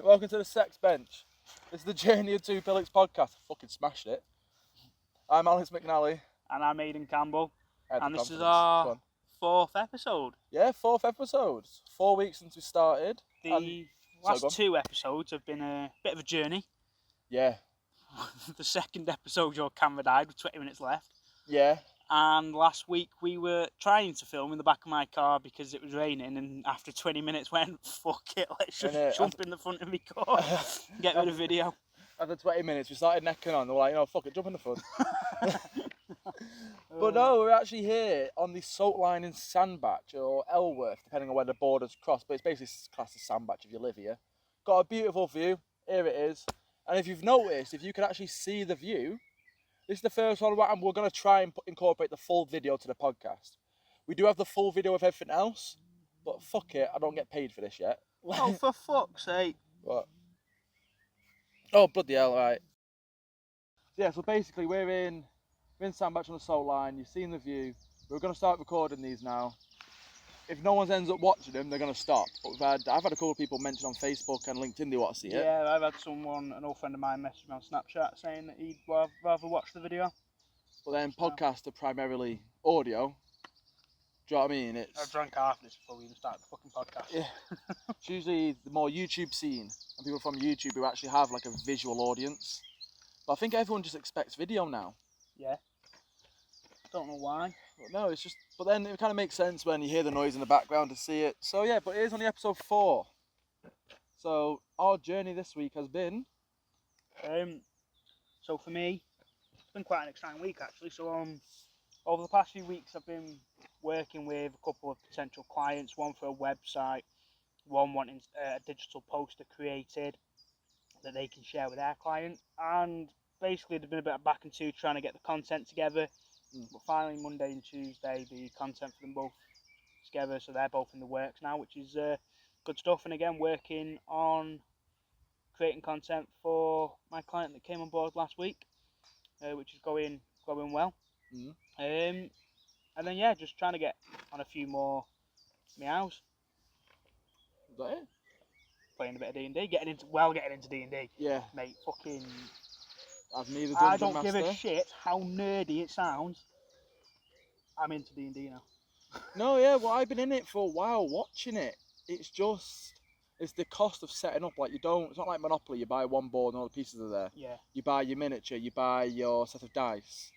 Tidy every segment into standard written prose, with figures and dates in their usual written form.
Welcome to the Sex Bench. This is the Journey of Two Pillocks podcast. I fucking smashed it. I'm Alex McNally. And I'm Aidan Campbell. And this is Go our on. 4th episode. Yeah, 4th episode. 4 weeks since we started. The last 2 episodes have been a bit of a journey. Yeah. The second episode, your camera died with 20 minutes left. Yeah. And last week we were trying to film in the back of my car because it was raining, and after 20 minutes went, fuck it, let's just jump in the front of my car, get rid of video. After 20 minutes we started necking on, we were like, fuck it, jump in the front. But no, we're actually here on the salt line in Sandbach, or Elworth, depending on where the borders cross, but it's basically classed as Sandbach if you live here. Got a beautiful view, here it is, and if you've noticed, if you can actually see the view, this is the first one, and we're going to try and incorporate the full video to the podcast. We do have the full video of everything else, but fuck it, I don't get paid for this yet. Oh, for fuck's sake. What? Oh, bloody hell, right. Yeah, so basically we're in Sandbach on the salt line, you've seen the view. We're going to start recording these now. If no one ends up watching them, they're going to stop. But I've had a couple of people mention on Facebook and LinkedIn they want to see it. Yeah, I've had an old friend of mine message me on Snapchat saying that he'd rather watch the video. But then podcasts are primarily audio. Do you know what I mean? I drank half of this before we even started the fucking podcast. Yeah. It's usually the more YouTube scene and people from YouTube who actually have like a visual audience. But I think everyone just expects video now. Yeah. Don't know why. But no, it's just. But then it kind of makes sense when you hear the noise in the background to see it. So yeah, but it is only episode 4. So our journey this week has been. So for me, it's been quite an exciting week actually. So over the past few weeks, I've been working with a couple of potential clients. One for a website, one wanting a digital poster created that they can share with their client, and basically there's been a bit of back and two trying to get the content together. But finally, Monday and Tuesday, the content for them both together, so they're both in the works now, which is good stuff. And again, working on creating content for my client that came on board last week, which is going well. And then yeah, just trying to get on a few more meows. Is that it? Playing a bit of D&D, getting into D&D. Yeah. Mate, fucking. I don't give a shit how nerdy it sounds. I'm into D&D now. No, yeah, well, I've been in it for a while watching it. It's the cost of setting up. Like, it's not like Monopoly, you buy one board and all the pieces are there. Yeah. You buy your miniature, you buy your set of dice.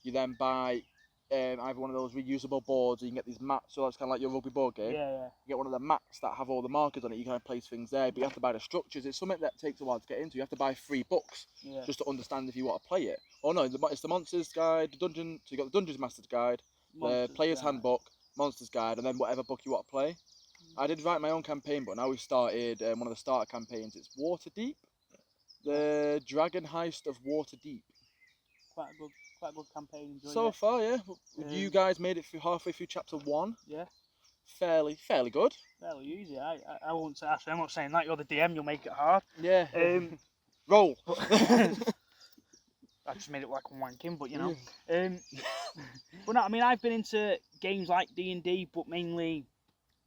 You then buy either one of those reusable boards, or you can get these mats, so that's kind of like your rugby board game. Yeah. You get one of the mats that have all the markers on it, you can place things there, but you have to buy the structures. It's something that takes a while to get into. You have to buy 3 books just to understand if you want to play it. Oh no, it's the Monsters Guide, so you got the Dungeons Master's Guide, the Player's Handbook, Monsters Guide, and then whatever book you want to play. I did write my own campaign, but now we've started one of the starter campaigns. It's Waterdeep, the Dragon Heist of Waterdeep. Quite a good campaign. So far, yeah. You guys made it through halfway through chapter 1. Yeah. Fairly good. Fairly easy. I won't say. Actually, I'm not saying that. You're the DM. You'll make it hard. Yeah. Roll. I just made it like I'm wanking, but you know. But no, I mean, I've been into games like D&D, but mainly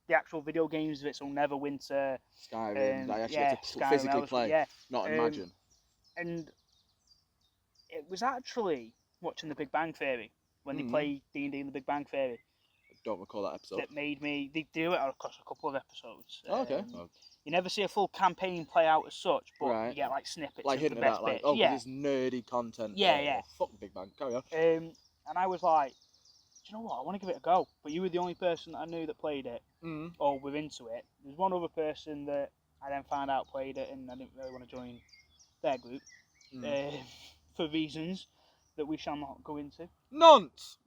the actual video games of it. So Neverwinter, Skyrim. That actually have to physically play, not imagine. And it was actually watching The Big Bang Theory when they play D&D in The Big Bang Theory. I don't recall that episode. That made me. They do it across a couple of episodes. Okay. You never see a full campaign play out as such, but you get like snippets like of the best bits. Like, this nerdy content. Yeah. Fuck The Big Bang. Carry on. And I was like, do you know what? I want to give it a go. But you were the only person that I knew that played it, or were into it. There's one other person that I then found out played it, and I didn't really want to join their group for reasons that we shall not go into. Nonce!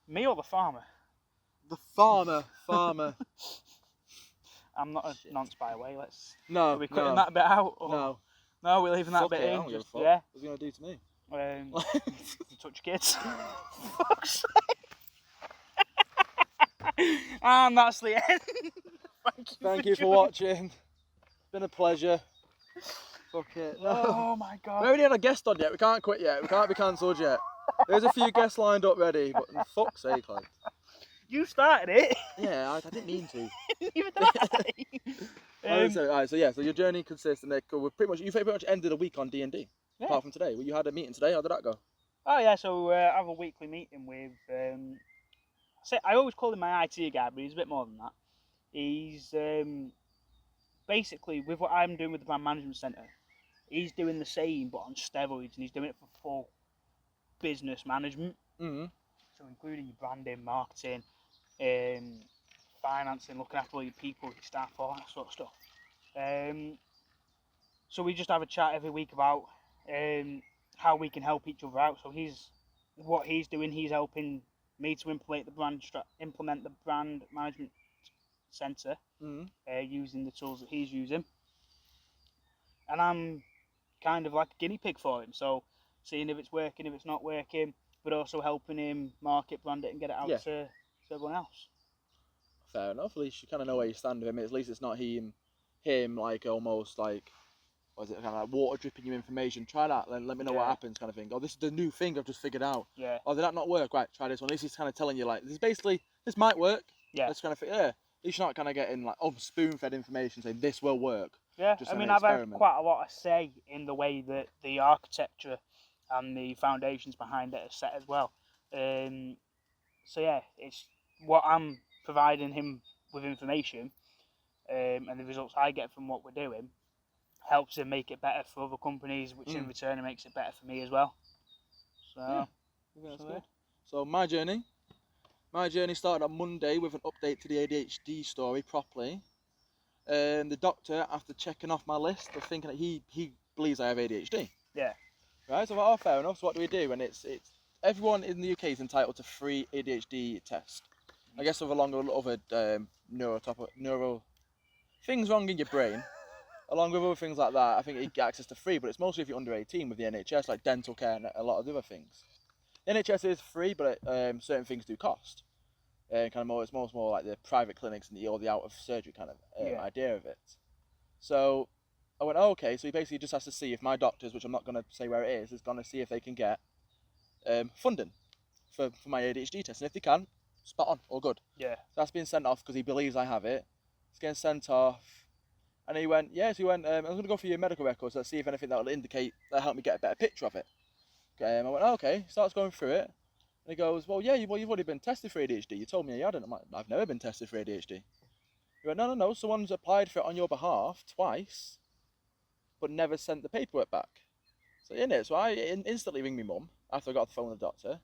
Me or the farmer? The farmer. I'm not a nonce, by the way. Are we cutting that bit out? Or? No, we're leaving that Fuck bit it, in. I don't give a fuck. Yeah. What's he gonna do to me? Touch kids. Fuck's sake. And that's the end. Thank you for watching. It's been a pleasure. Fuck it. No. Oh my god. We haven't had a guest on yet. We can't quit yet. We can't be cancelled yet. There's a few guests lined up ready, but for fuck's sake, like. You started it. Yeah, I didn't mean to. Neither did I. So your journey consists, and you pretty much ended a week on D&D. Yeah. Apart from today, well, you had a meeting today. How did that go? Oh yeah, so I have a weekly meeting with. I always call him my IT guy, but he's a bit more than that. He's basically with what I'm doing with the brand management centre. He's doing the same, but on steroids, and he's doing it for full business management. Mm-hmm. So including your branding, marketing, financing, looking after all your people, your staff, all that sort of stuff. So we just have a chat every week about how we can help each other out. So what he's doing, he's helping me to implement the brand management centre using the tools that he's using, and I'm kind of like a guinea pig for him. So seeing if it's working, if it's not working, but also helping him market, brand it, and get it out to everyone else. Fair enough. At least you kind of know where you stand with him. At least it's not him like almost like, what is it, kind of like water dripping you information. Try that, then let me know what happens, kind of thing. Oh, this is the new thing I've just figured out. Yeah. Oh, did that not work? Right, try this one. This is kind of telling you like, this might work. Yeah. Let's kind of at least you're not kind of getting like spoon-fed information saying this will work. Yeah. I mean, I've had quite a lot of say in the way that the architecture and the foundations behind it are set as well. So yeah, it's what I'm providing him with information, and the results I get from what we're doing helps him make it better for other companies, which in return makes it better for me as well. So, that's good. So my journey started on Monday with an update to the ADHD story properly. The doctor, after checking off my list, was thinking that he believes I have ADHD. Yeah. Right, so I thought, oh, fair enough. So what do we do? And it's everyone in the UK is entitled to free ADHD test. I guess with along with other neuro things wrong in your brain, along with other things like that, I think you get access to free. But it's mostly if you're under 18 with the NHS, like dental care and a lot of other things. The NHS is free, but certain things do cost. It's more like the private clinics and the out of surgery kind of idea of it. So I went, oh, okay. So he basically just has to see if my doctors, which I'm not going to say where it is going to see if they can get funding for my ADHD test, and if they can, spot on, all good. Yeah. So that's being sent off because he believes I have it. It's getting sent off, and he went, yeah. So he went, I'm going to go for your medical records. Let's see if anything that will indicate that help me get a better picture of it. I went, oh, okay. Starts going through it. And he goes, well, yeah, you've already been tested for ADHD. You told me you hadn't. I'm like, I've never been tested for ADHD. He went, no. Someone's applied for it on your behalf twice, but never sent the paperwork back. So I instantly ring my mum after I got off the phone with the doctor.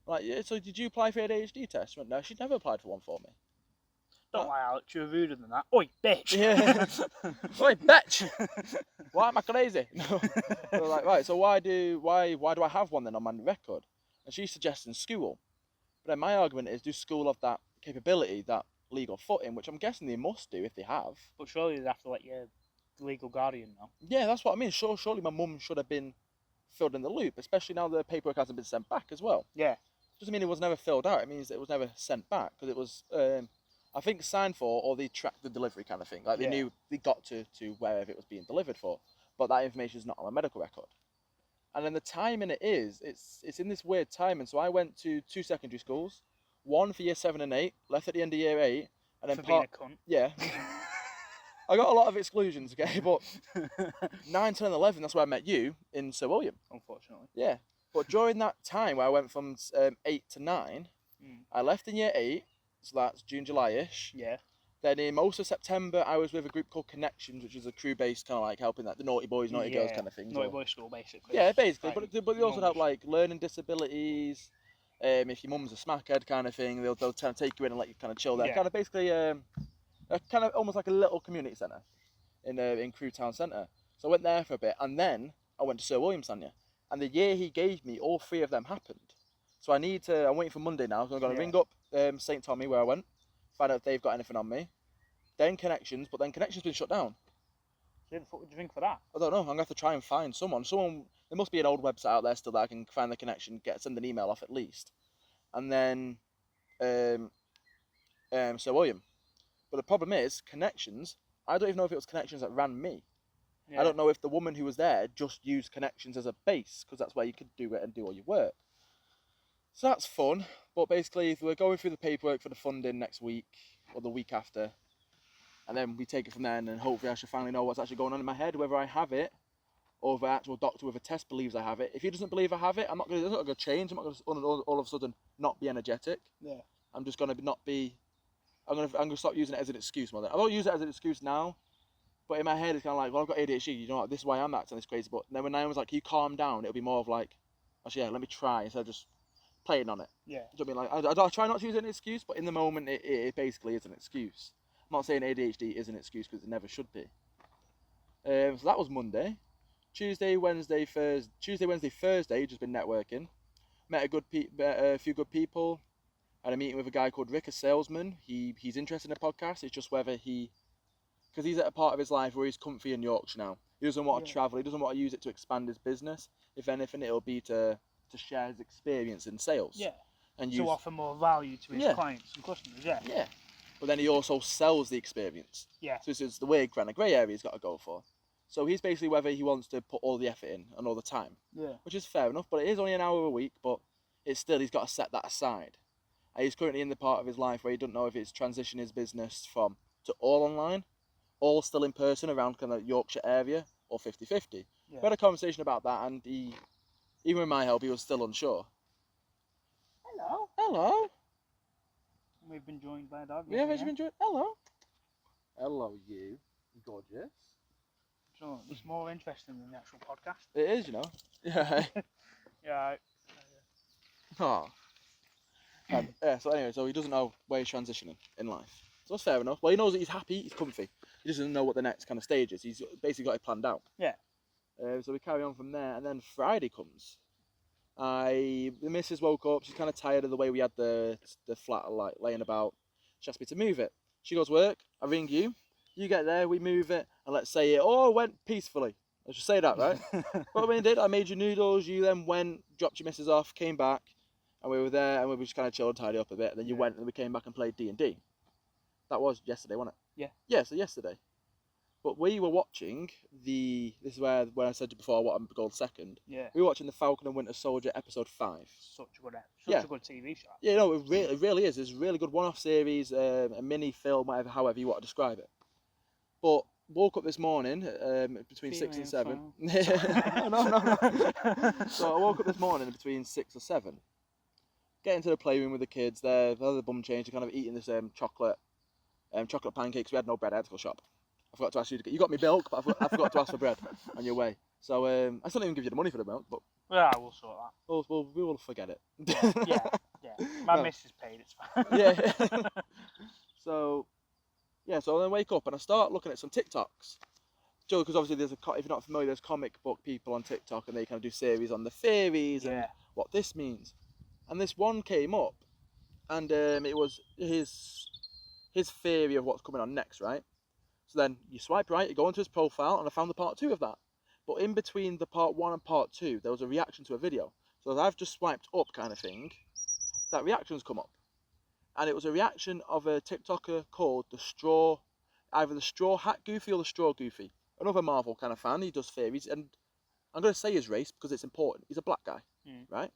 I'm like, yeah, so did you apply for an ADHD test? She went, no, she'd never applied for one for me. Don't lie, Alex, you're ruder than that. Oi, bitch! Yeah. Oi, bitch! Why am I crazy? No. So like, right, so why do I have one then on my record? And she's suggesting school. But then my argument is, do school have that capability, that legal footing, which I'm guessing they must do if they have. But surely they'd have to let your legal guardian know. Yeah, that's what I mean. Surely my mum should have been filled in the loop, especially now the paperwork hasn't been sent back as well. Yeah. Doesn't mean it was never filled out. It means it was never sent back because it was, I think, signed for, or they tracked the delivery kind of thing. Like they knew they got to wherever it was being delivered for, but that information is not on a medical record. And then the timing it's in this weird timing. So I went to 2 secondary schools, one for year 7 and 8, left at the end of year 8, and then for being a cunt. Yeah. I got a lot of exclusions, okay, but 9, 10, and 11, that's where I met you in Sir William. Unfortunately. Yeah. But during that time where I went from 8 to 9, I left in year 8, so that's June, July-ish. Yeah. Then in most of September, I was with a group called Connections, which is a crew-based kind of like helping the naughty boys, naughty girls kind of thing. Naughty boys school, basically. Yeah, basically. But they also help like learning disabilities. If your mum's a smackhead kind of thing, they'll kind of take you in and let you kind of chill there. Yeah. Kind of basically, kind of almost like a little community centre in Crewe Town Centre. So I went there for a bit, and then I went to Sir William Sanya. And the year he gave me, all 3 of them happened. So I'm waiting for Monday now. So I'm going to ring up St. Tommy where I went, find out if they've got anything on me. Then Connections, but then Connections been shut down. So who the fuck would you ring for that? I don't know. I'm going to have to try and find someone. There must be an old website out there still that I can find the connection, send an email off at least. And then Sir William. But the problem is, Connections, I don't even know if it was Connections that ran me. Yeah. I don't know if the woman who was there just used Connections as a base, because that's where you could do it and do all your work. So that's fun. But basically, we're going through the paperwork for the funding next week or the week after. And then we take it from there, and then hopefully I should finally know what's actually going on in my head, whether I have it, or if the actual doctor with a test believes I have it. If he doesn't believe I have it, I'm not going to change. I'm not going to all of a sudden not be energetic. Yeah. I'm just going to not be. I'm going to stop using it as an excuse, mother. I won't use it as an excuse now, but in my head it's kind of like, well, I've got ADHD. You know what? This is why I'm acting this crazy. But then when Naomi's like, can you calm down? It'll be more of like, actually, yeah, let me try instead of just playing on it. Yeah. Do you know what I mean? Like, I try not to use it as an excuse, but in the moment, it basically is an excuse. I'm not saying ADHD is an excuse because it never should be. So that was Monday. Tuesday, Wednesday, Thursday, just been networking. Met a few good people. Had a meeting with a guy called Rick, a salesman. He's interested in a podcast. It's just whether because he's at a part of his life where he's comfy in Yorkshire now. He doesn't want to travel. He doesn't want to use it to expand his business. If anything, it'll be to share his experience in sales. Yeah. And to offer more value to his clients and customers. Yeah. Yeah. But then he also sells the experience. Yeah. So it's the weird kind of grey area he's got to go for. So he's basically whether he wants to put all the effort in and all the time. Yeah. Which is fair enough, but it is only an hour a week, but it's still, he's got to set that aside. And he's currently in the part of his life where he doesn't know if it's transition his business to all online, all still in person around kind of Yorkshire area, or 50-50. Yeah. We had a conversation about that, and he, even with my help, he was still unsure. Hello. Hello. We've been joined by a dog. We have actually been joined. Hello. Hello, you. Gorgeous. So it's more interesting than the actual podcast. It is, you know. Yeah. Yeah. Oh. Yeah, so anyway, so he doesn't know where he's transitioning in life. So that's fair enough. Well, he knows that he's happy, he's comfy. He doesn't know what the next kind of stage is. He's basically got it planned out. Yeah. So we carry on from there, and then Friday comes. The missus woke up. She's kind of tired of the way we had the flat like laying about. She asked me to move it. She goes work. I ring you. You get there. We move it, and let's say it all went peacefully. I should say that, right? What I did, I made you noodles. You then went, dropped your missus off, came back, and we were there, and we just kind of chilled, tidy up a bit. And then you went, and we came back and played D&D. That was yesterday, wasn't it? Yeah. Yeah, so yesterday. But we were watching this is where when I said to you before what I'm going second. Yeah. We were watching the Falcon and Winter Soldier episode 5. Such a good TV show. Yeah, no, it really is. It's a really good one-off series, a mini film, however you want to describe it. But woke up this morning between 6 and 7. No. So I woke up this morning between 6 or 7. Get into the playroom with the kids. They're the bum change. They're kind of eating this chocolate pancakes. We had no bread. I had to go shop. I forgot to ask you. You got me milk, but I forgot to ask for bread on your way. So I still didn't even give you the money for the milk, but yeah, we'll sort that. We will forget it. Yeah. My missus paid. It's fine. Yeah. So then I wake up and I start looking at some TikToks. Joe, because obviously if you're not familiar, there's comic book people on TikTok, and they kind of do series on the theories and what this means. And this one came up, and it was his theory of what's coming on next, right? So then you swipe right, you go into his profile, and I found the part 2 of that. But in between the part 1 and part 2, there was a reaction to a video. So as I've just swiped up kind of thing, that reaction's come up. And it was a reaction of a TikToker called either the Straw Hat Goofy or the Straw Goofy. Another Marvel kind of fan. He does theories, and I'm going to say his race because it's important. He's a black guy, right?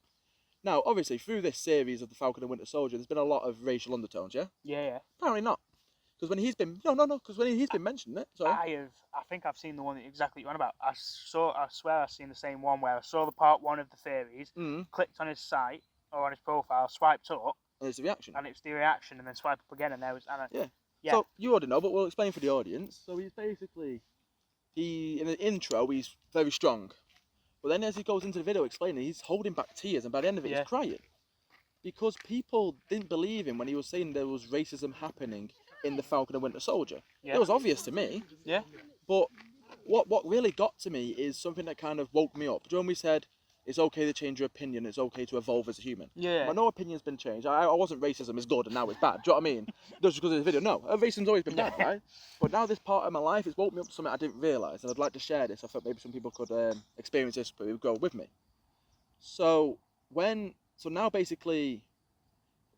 Now, obviously, through this series of the Falcon and Winter Soldier, there's been a lot of racial undertones, yeah? Yeah. Apparently not. Because when he's been mentioning it, sorry. I think I've seen the one exactly you're on about. I swear I've seen the same one where I saw the part 1 of the theories, clicked on his site or on his profile, swiped up, and it's the reaction. And it's the reaction, and then swipe up again, and there was yeah. So you already know, but we'll explain for the audience. So he's basically in the intro he's very strong, but then as he goes into the video explaining, he's holding back tears, and by the end of it, he's crying because people didn't believe him when he was saying there was racism happening in the Falcon and Winter Soldier. Yeah. It was obvious to me. Yeah. But what really got to me is something that kind of woke me up. Do you know when we said it's okay to change your opinion, it's okay to evolve as a human? Yeah. Well, no opinion's been changed. I wasn't racism is good and now it's bad. Do you know what I mean? Just because of the video. No, racism's always been bad, right? But now this part of my life, it's woke me up to something I didn't realise, and I'd like to share this. I thought maybe some people could experience this, but would go with me. So now basically,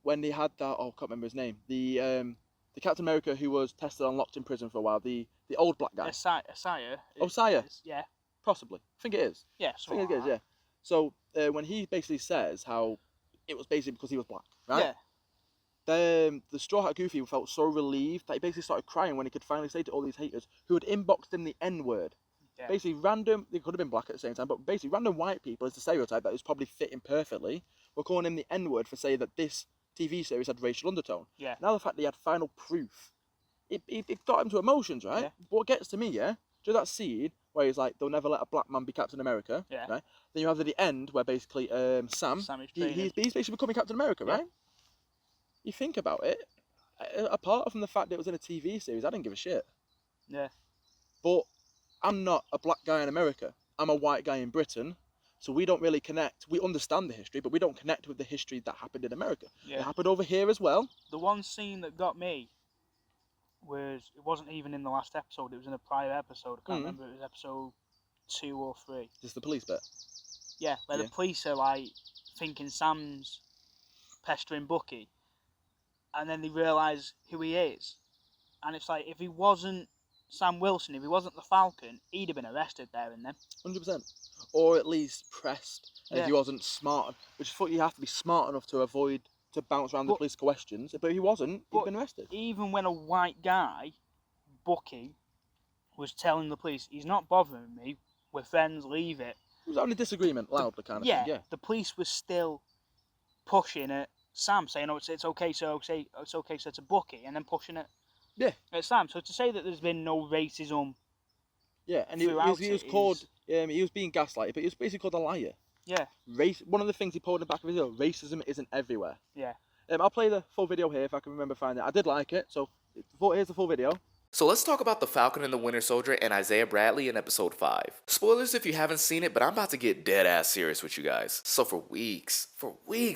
when they had that, I can't remember his name, the Captain America who was tested and locked in prison for a while, the old black guy. Osaya. Osaya. Yeah. Possibly. I think it is. Yeah. I think it is, yeah. So when he basically says how it was basically because he was black, right? Yeah. The Straw Hat Goofy felt so relieved that he basically started crying when he could finally say to all these haters who had inboxed him the N-word. Yeah. Basically, random, they could have been black at the same time, but basically, random white people, is the stereotype that was probably fitting perfectly, were calling him the N-word for saying that this TV series had racial undertone. Yeah. Now the fact that he had final proof, it got him to emotions, right? Yeah. What gets to me, yeah? Do that scene where he's like, they'll never let a black man be Captain America, Yeah. right? Then you have at the end where basically Sam, he's basically becoming Captain America, right? You think about it, apart from the fact that it was in a TV series, I didn't give a shit. Yeah. But I'm not a black guy in America. I'm a white guy in Britain. So we don't really connect. We understand the history, but we don't connect with the history that happened in America. Yeah. It happened over here as well. The one scene that got me was, it wasn't even in the last episode, it was in a prior episode. I can't remember, it was episode 2 or 3. Just the police bit. Yeah, where the police are like thinking Sam's pestering Bucky, and then they realise who he is. And it's like, if he wasn't Sam Wilson, if he wasn't the Falcon, he'd have been arrested there and then. 100%. Or at least pressed. And if he wasn't smart, which is what you have to be smart enough to avoid, to bounce around the police questions. But if he wasn't, he'd been arrested. Even when a white guy, Bucky, was telling the police, he's not bothering me, we're friends, leave it. It was only disagreement, loudly kind of thing. Yeah, the police was still pushing at Sam, saying, "Oh, it's okay, so it's okay, so to Bucky," and then pushing it. Yeah. At Sam. So to say that there's been no racism. Yeah, and he was called. He was being gaslighted, but he was basically called a liar. Yeah. One of the things he pulled in the back of his video: racism isn't everywhere. Yeah. I'll play the full video here if I can remember finding it. I did like it, so here's the full video. So let's talk about the Falcon and the Winter Soldier and Isaiah Bradley in episode 5. Spoilers if you haven't seen it, but I'm about to get dead ass serious with you guys. So for weeks,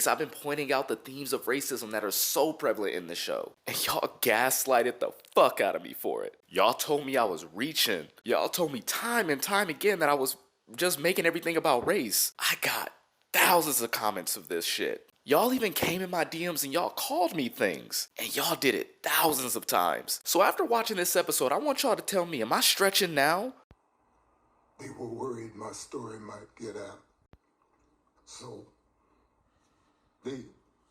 I've been pointing out the themes of racism that are so prevalent in the show. And y'all gaslighted the fuck out of me for it. Y'all told me I was reaching. Y'all told me time and time again that I was just making everything about race. I got thousands of comments of this shit. Y'all even came in my DMs and y'all called me things. And y'all did it thousands of times. So after watching this episode, I want y'all to tell me, am I stretching now? They were worried my story might get out. So they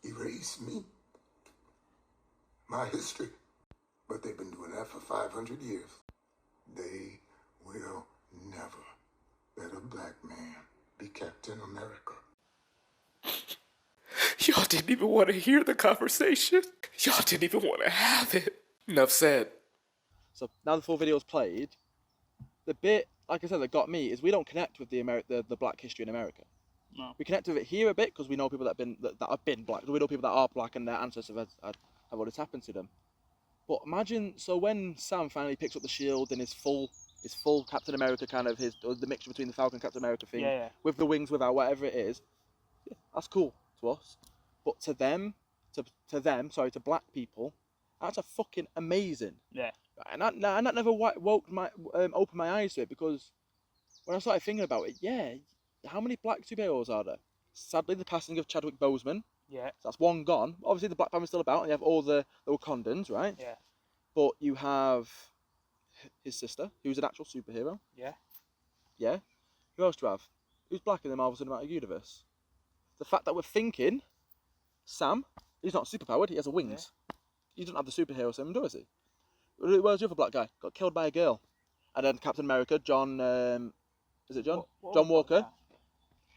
erased me, my history. But they've been doing that for 500 years. They will never let a black man be Captain America. Y'all didn't even want to hear the conversation. Y'all didn't even want to have it. Enough said. So now the full video's played. The bit, like I said, that got me is we don't connect with the black history in America. No. We connect with it here a bit because we know people that have been black. We know people that are black and their ancestors have what has happened to them. But imagine, so when Sam finally picks up the shield in his full Captain America kind of the mixture between the Falcon and Captain America thing, with the wings, without, whatever it is, that's cool to us. But to black people, that's a fucking amazing. Yeah. And that never opened my eyes to it, because when I started thinking about it, how many black superheroes are there? Sadly, the passing of Chadwick Boseman. Yeah. So that's one gone. Obviously, the Black Panther's still about, and you have all the Wakandans, right? Yeah. But you have his sister, who's an actual superhero. Yeah. Yeah. Who else do you have? Who's black in the Marvel Cinematic Universe? The fact that we're thinking Sam, he's not superpowered, he has wings. Yeah. He doesn't have the superhero syndrome, does he? Where's the other black guy? Got killed by a girl. And then Captain America, John... is it John? John Walker.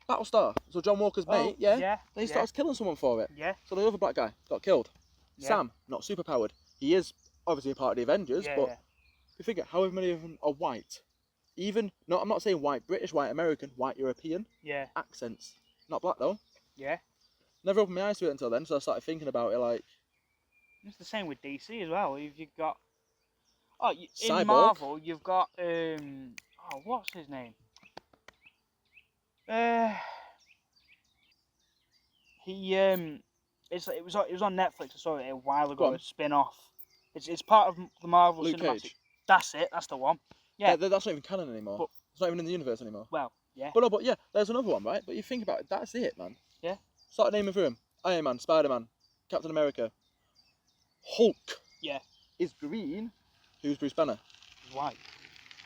Battlestar. So John Walker's mate, then he starts killing someone for it. Yeah. So the other black guy got killed. Yeah. Sam, not superpowered. He is obviously a part of the Avengers, but you figure however many of them are white. Even, no, I'm not saying white British, white American, white European. Yeah. Accents. Not black though. Yeah. Never opened my eyes to it until then, so I started thinking about it like... It's the same with DC as well. You've got... in Cyborg. Marvel, you've got... what's his name? It was on Netflix. I saw it a while ago. A spin-off. It's part of the Marvel Luke Cinematic. Cage. That's it. That's the one. Yeah. That's not even canon anymore. But, it's not even in the universe anymore. Well, yeah. But there's another one, right? But you think about it, that's it, man. Yeah. Start naming through him. Iron Man, Spider-Man, Captain America, Hulk. Yeah. Is green. Who's Bruce Banner? White.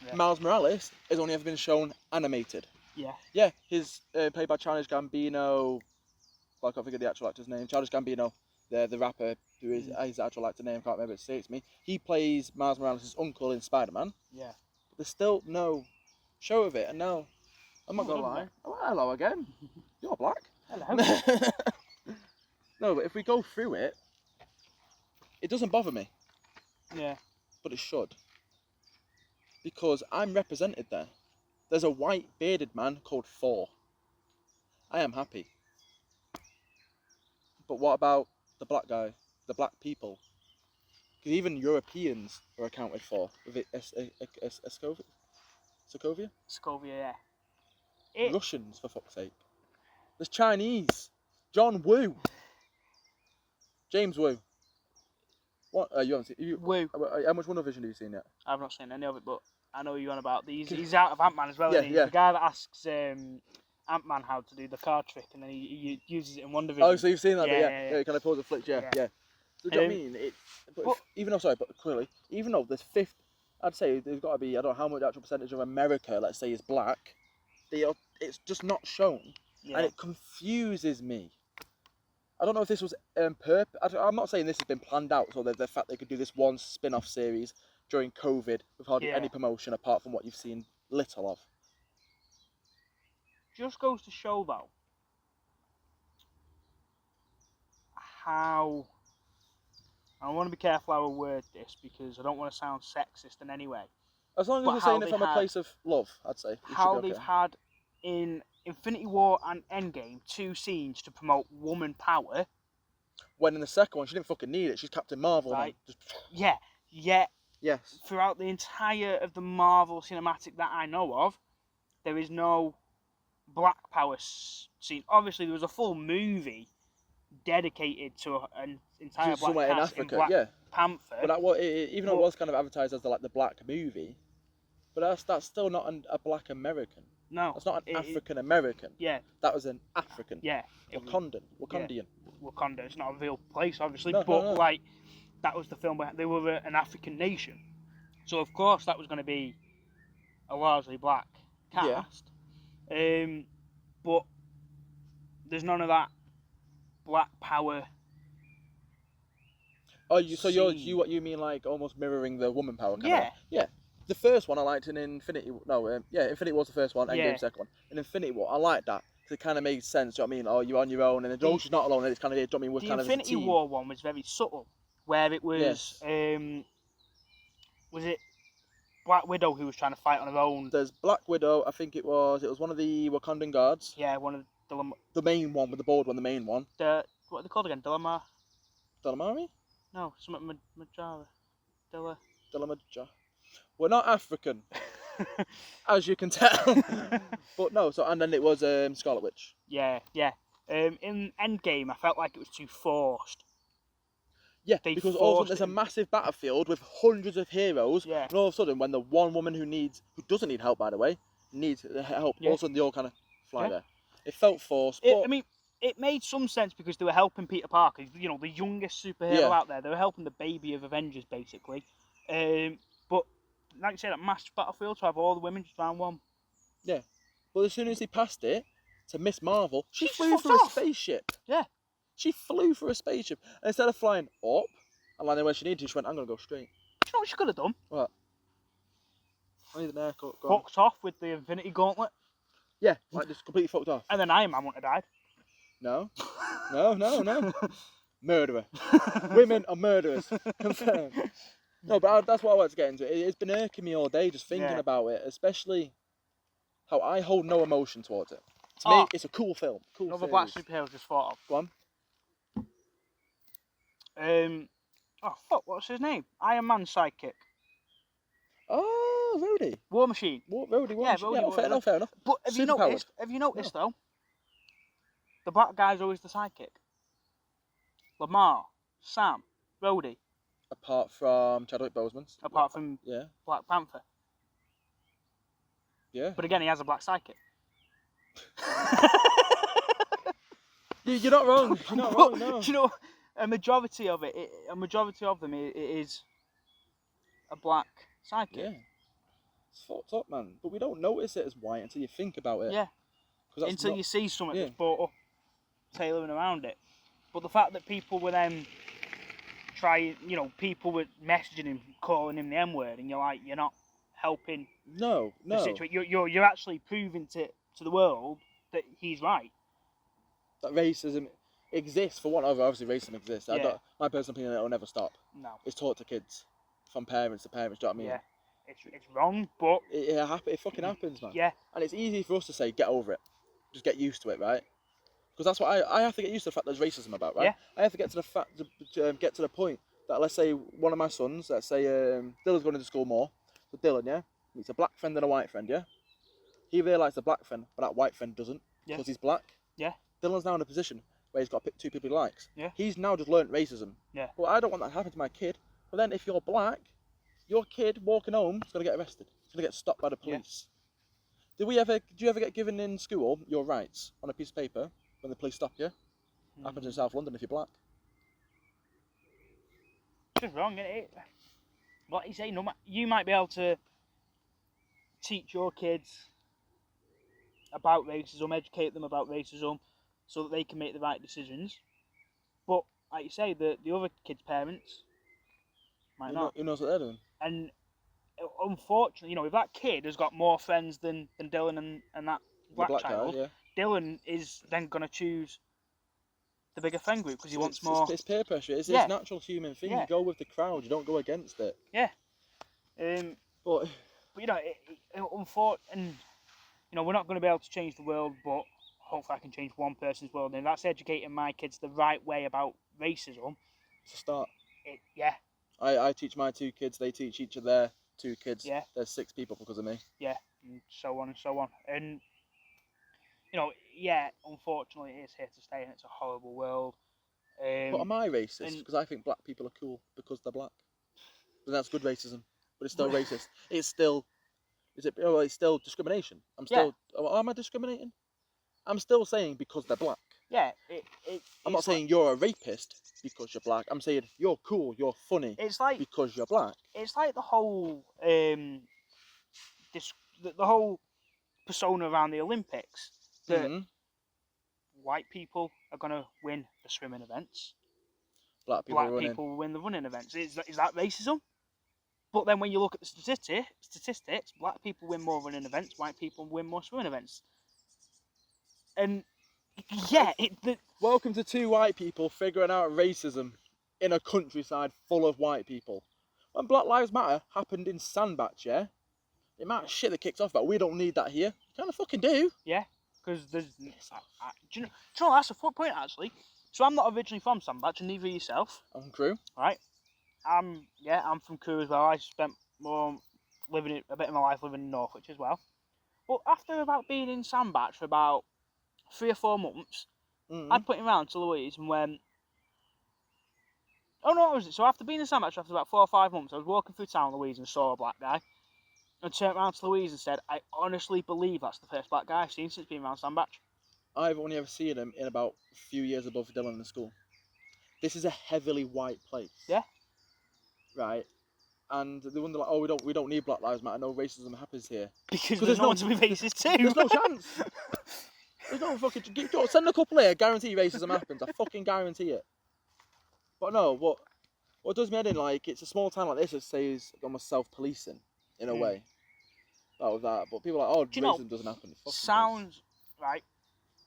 Yeah. Miles Morales has only ever been shown animated. Yeah. Yeah, his played by Childish Gambino. but I can't think of the actual actor's name. Childish Gambino, the rapper who is his actual actor name, can't remember, it escapes me. He plays Miles Morales' uncle in Spider-Man. Yeah. But there's still no show of it, and now, I'm not gonna lie. Oh, hello again. You're black. Hello. No, but if we go through it, it doesn't bother me. Yeah. But it should. Because I'm represented there. There's a white bearded man called Thor. I am happy. But what about the black guy, the black people? Because even Europeans are accounted for with it, Sokovia? Scovia, yeah. Russians, for fuck's sake. There's Chinese. John Woo. James Woo. What? You haven't seen? Woo. How much Wonder Vision have you seen yet? I've not seen any of it, but I know you're on about these. He's out of Ant-Man as well. Yeah, Isn't he? yeah. The guy that asks Ant-Man how to do the card trick, and then he uses it in Wonder Vision. Oh, so you've seen that? Yeah, Yeah. Can I pause the flick? Yeah. So do you know what I mean? But even though there's I'd say there's got to be, I don't know how much actual percentage of America, let's say, is black. It's just not shown, and it confuses me. I don't know if this was I'm not saying this has been planned out, so the fact they could do this one spin-off series during COVID with hardly any promotion apart from what you've seen little of. Just goes to show, though, how... I want to be careful how I word this because I don't want to sound sexist in any way. As long as you're saying it from a place of love, I'd say. How they've had in Infinity War and Endgame 2 scenes to promote woman power. When in the second one, she didn't fucking need it. She's Captain Marvel. Right. Man. Yes. Throughout the entire of the Marvel cinematic that I know of, there is no black power scene. Obviously, there was a full movie dedicated to an entire black cast in Africa, in Black Panther. But even though it was kind of advertised as the black movie, but that's still not a black American. No, that's not an African American. Yeah, that was an African. Yeah, Wakandian. Yeah. Wakanda. It's not a real place, obviously, no. like that was the film where they were an African nation, so of course that was going to be a largely black cast. Yeah. But there's none of that black power. Oh, so what you mean, like almost mirroring the woman power? Yeah. The first one I liked in Infinity. Infinity War's the first one. Endgame's second one. In Infinity War, I liked that because it kind of made sense. Do you know what I mean? Oh, you're on your own, and then she's not alone. And it's kind of, do you know what I mean? We're kind of a team. The Infinity War one was very subtle, where it was was it Black Widow who was trying to fight on her own? There's Black Widow. I think it was one of the Wakandan guards. Yeah, one of the main one with the board one. The main one. What are they called again? Delamari? No, something Majara. Delamaja. We're not African, as you can tell. But no, and then it was Scarlet Witch. Yeah. In Endgame, I felt like it was too forced. Yeah, because all of a sudden there's a massive battlefield with hundreds of heroes, and all of a sudden, when the one woman who doesn't need help, by the way, needs help, all of a sudden they all kind of fly there. It felt forced. It made some sense because they were helping Peter Parker, the youngest superhero out there. They were helping the baby of Avengers, basically. But like you said, that massive battlefield to have all the women just round one. Yeah. But as soon as he passed it to Miss Marvel, she flew through a spaceship. Yeah. She flew through a spaceship. And instead of flying up and landing where she needed to, she went, I'm going to go straight. Do you know what she could have done? What? I need an haircut. Fucked off with the Infinity Gauntlet. Yeah, like just completely fucked off. And then Iron Man wouldn't have died. No. Murderer. Women are murderers. Confirmed. No, but that's what I wanted to get into. It's been irking me all day just thinking about it, especially how I hold no emotion towards it. To me, it's a cool film. Another black superhero just thought of. Go on. What's his name? Iron Man's sidekick. Oh, Rhodey. War Machine. Rhodey. Yeah, fair enough. But have you noticed though? The black guy's always the sidekick. Lamar, Sam, Rhodey. Apart from Chadwick Boseman. Apart from Black Panther. Yeah. But again, he has a black sidekick. You're not wrong. You're not wrong, no. Do you know, a majority of them is a black sidekick. Yeah. It's fucked up, man. But we don't notice it as white until you think about it. Yeah. Until you see something that's brought up. tailoring around it. But the fact that people were then people were messaging him, calling him the M word, and you're like, you're not helping No. the situation. You're actually proving to the world that he's right. That racism exists for one. Obviously, racism exists. Yeah. My personal opinion, it'll never stop. No. It's taught to kids, from parents to parents. Do you know what I mean? Yeah. It's wrong, but It fucking happens, man. yeah. And it's easy for us to say, get over it, just get used to it, right? Because that's what I have to get used to the fact there's racism about, right? Yeah. I have to get to the fact get to the point that, let's say one of my sons, let's say Dylan's going into school more, so Dylan, yeah, meets a black friend and a white friend, yeah. He really likes the black friend, but that white friend doesn't, because he's black. Yeah. Dylan's now in a position where he's got to pick two people he likes. Yeah. He's now just learnt racism. Yeah. Well, I don't want that to happen to my kid. But then if you're black, your kid walking home is going to get arrested. He's going to get stopped by the police. Yeah. Do you ever get given in school your rights on a piece of paper when the police stop you? Happens in South London if you're black. It's just wrong, isn't it? Like you say, you might be able to teach your kids about racism, educate them about racism, so that they can make the right decisions. But like you say, the other kids' parents might not. Who knows what they're doing? And unfortunately, if that kid has got more friends than Dylan and that black child, guy, yeah. Dylan is then going to choose the bigger friend group because he wants more. It's peer pressure. It's a natural human thing. Yeah. You go with the crowd. You don't go against it. Yeah. But unfortunately, we're not going to be able to change the world, but hopefully I can change one person's world, and that's educating my kids the right way about racism. It's a start. Yeah. I teach my two kids. They teach each of their two kids. Yeah. There's 6 people because of me. Yeah, and so on and so on. And unfortunately, it is here to stay, and it's a horrible world. But am I racist? Because I think black people are cool because they're black. But that's good racism. But it's still racist. It's still discrimination. Am I discriminating? I'm still saying because they're black. Yeah. I'm not saying you're a rapist because you're black. I'm saying you're cool, you're funny. It's like because you're black. It's like the whole the whole persona around the Olympics that white people are going to win the swimming events. Black people will win the running events. Is that racism? But then when you look at the statistics, black people win more running events, white people win more swimming events. And welcome to 2 white people figuring out racism in a countryside full of white people. When Black Lives Matter happened in Sandbach, yeah? The amount of shit that kicks off about, we don't need that here. You kind of fucking do. Yeah, because there's... do you know, that's a point, actually. So I'm not originally from Sandbach, and neither are yourself. I'm from Crewe. Right. I'm from Crewe as well. I spent a bit of my life living in Norwich as well. But after about being in Sandbach for about 3 or 4 months, I'd put him round to Louise and went, oh no, so after being in Sandbach after about 4 or 5 months, I was walking through town, Louise, and saw a black guy, and turned around to Louise and said, I honestly believe that's the first black guy I've seen since being around Sandbach. I've only ever seen him in about a few years above Dylan in the school. This is a heavily white place. Yeah. Right. And they wonder, like, oh, we don't need Black Lives Matter, no racism happens here. Because there's no one to be racist too. There's no chance. There's no fucking... Send a couple here, guarantee racism happens. I fucking guarantee it. But no, what does me head in, like, it's a small town like this, it says almost self-policing, in a way. That. But people are like, oh, racism doesn't happen. Sounds... Right.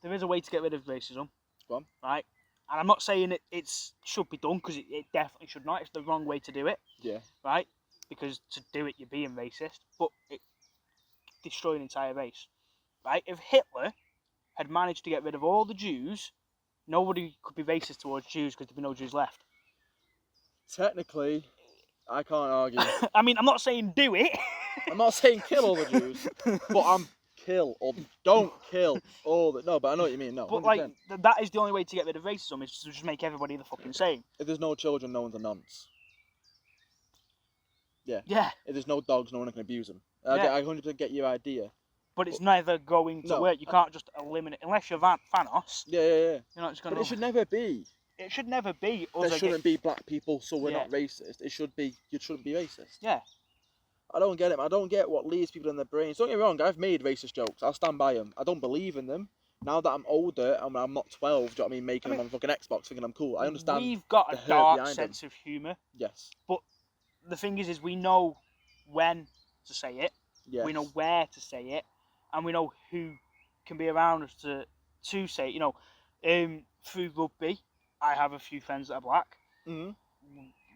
There is a way to get rid of racism. Go on. Right. And I'm not saying it should be done, because it definitely should not. It's the wrong way to do it. Yeah. Right? Because to do it, you're being racist. But it destroy an entire race. Right? If Hitler had managed to get rid of all the Jews, nobody could be racist towards Jews because there'd be no Jews left. Technically, I can't argue. I mean, I'm not saying do it. I'm not saying kill all the Jews, but I'm kill or don't kill all the... No, but I know what you mean, no. But 100%. like, that is the only way to get rid of racism, is to just make everybody the fucking same. If there's no children, no one's a nonce. Yeah. Yeah. If there's no dogs, no one can abuse them. Yeah. I 100% get your idea. But it's never going to work. You can't just eliminate... Unless you're Thanos. Yeah. You're not just going to... But it should never be. It should never be. There shouldn't be black people, so we're not racist. It should be, you shouldn't be racist. Yeah. I don't get it. I don't get what leads people in their brains. Don't get me wrong, I've made racist jokes. I'll stand by them. I don't believe in them. Now that I'm older and I'm not 12, do you know what I mean, making them on fucking Xbox, thinking I'm cool. I understand. We've got the a hurt dark behind sense of humour. Yes. But the thing is we know when to say it. Yes. We know where to say it, and we know who can be around us to say it. You know, through rugby, I have a few friends that are black. Mm-hmm.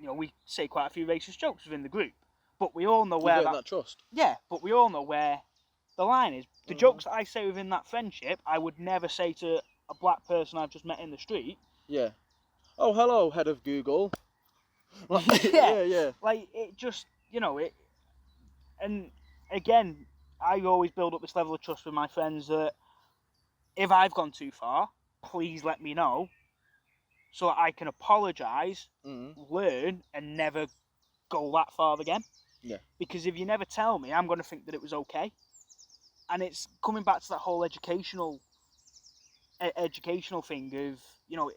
You know, we say quite a few racist jokes within the group, but we all know You've where earned that trust. Yeah, but we all know where the line is. The jokes that I say within that friendship, I would never say to a black person I've just met in the street. Yeah. Oh, hello, head of Google. Yeah. Like, it just, you know, it. And again, I always build up this level of trust with my friends that if I've gone too far, please let me know so that I can apologise, learn, and never go that far again. Yeah. Because if you never tell me, I'm going to think that it was okay. And it's coming back to that whole educational thing of, you know,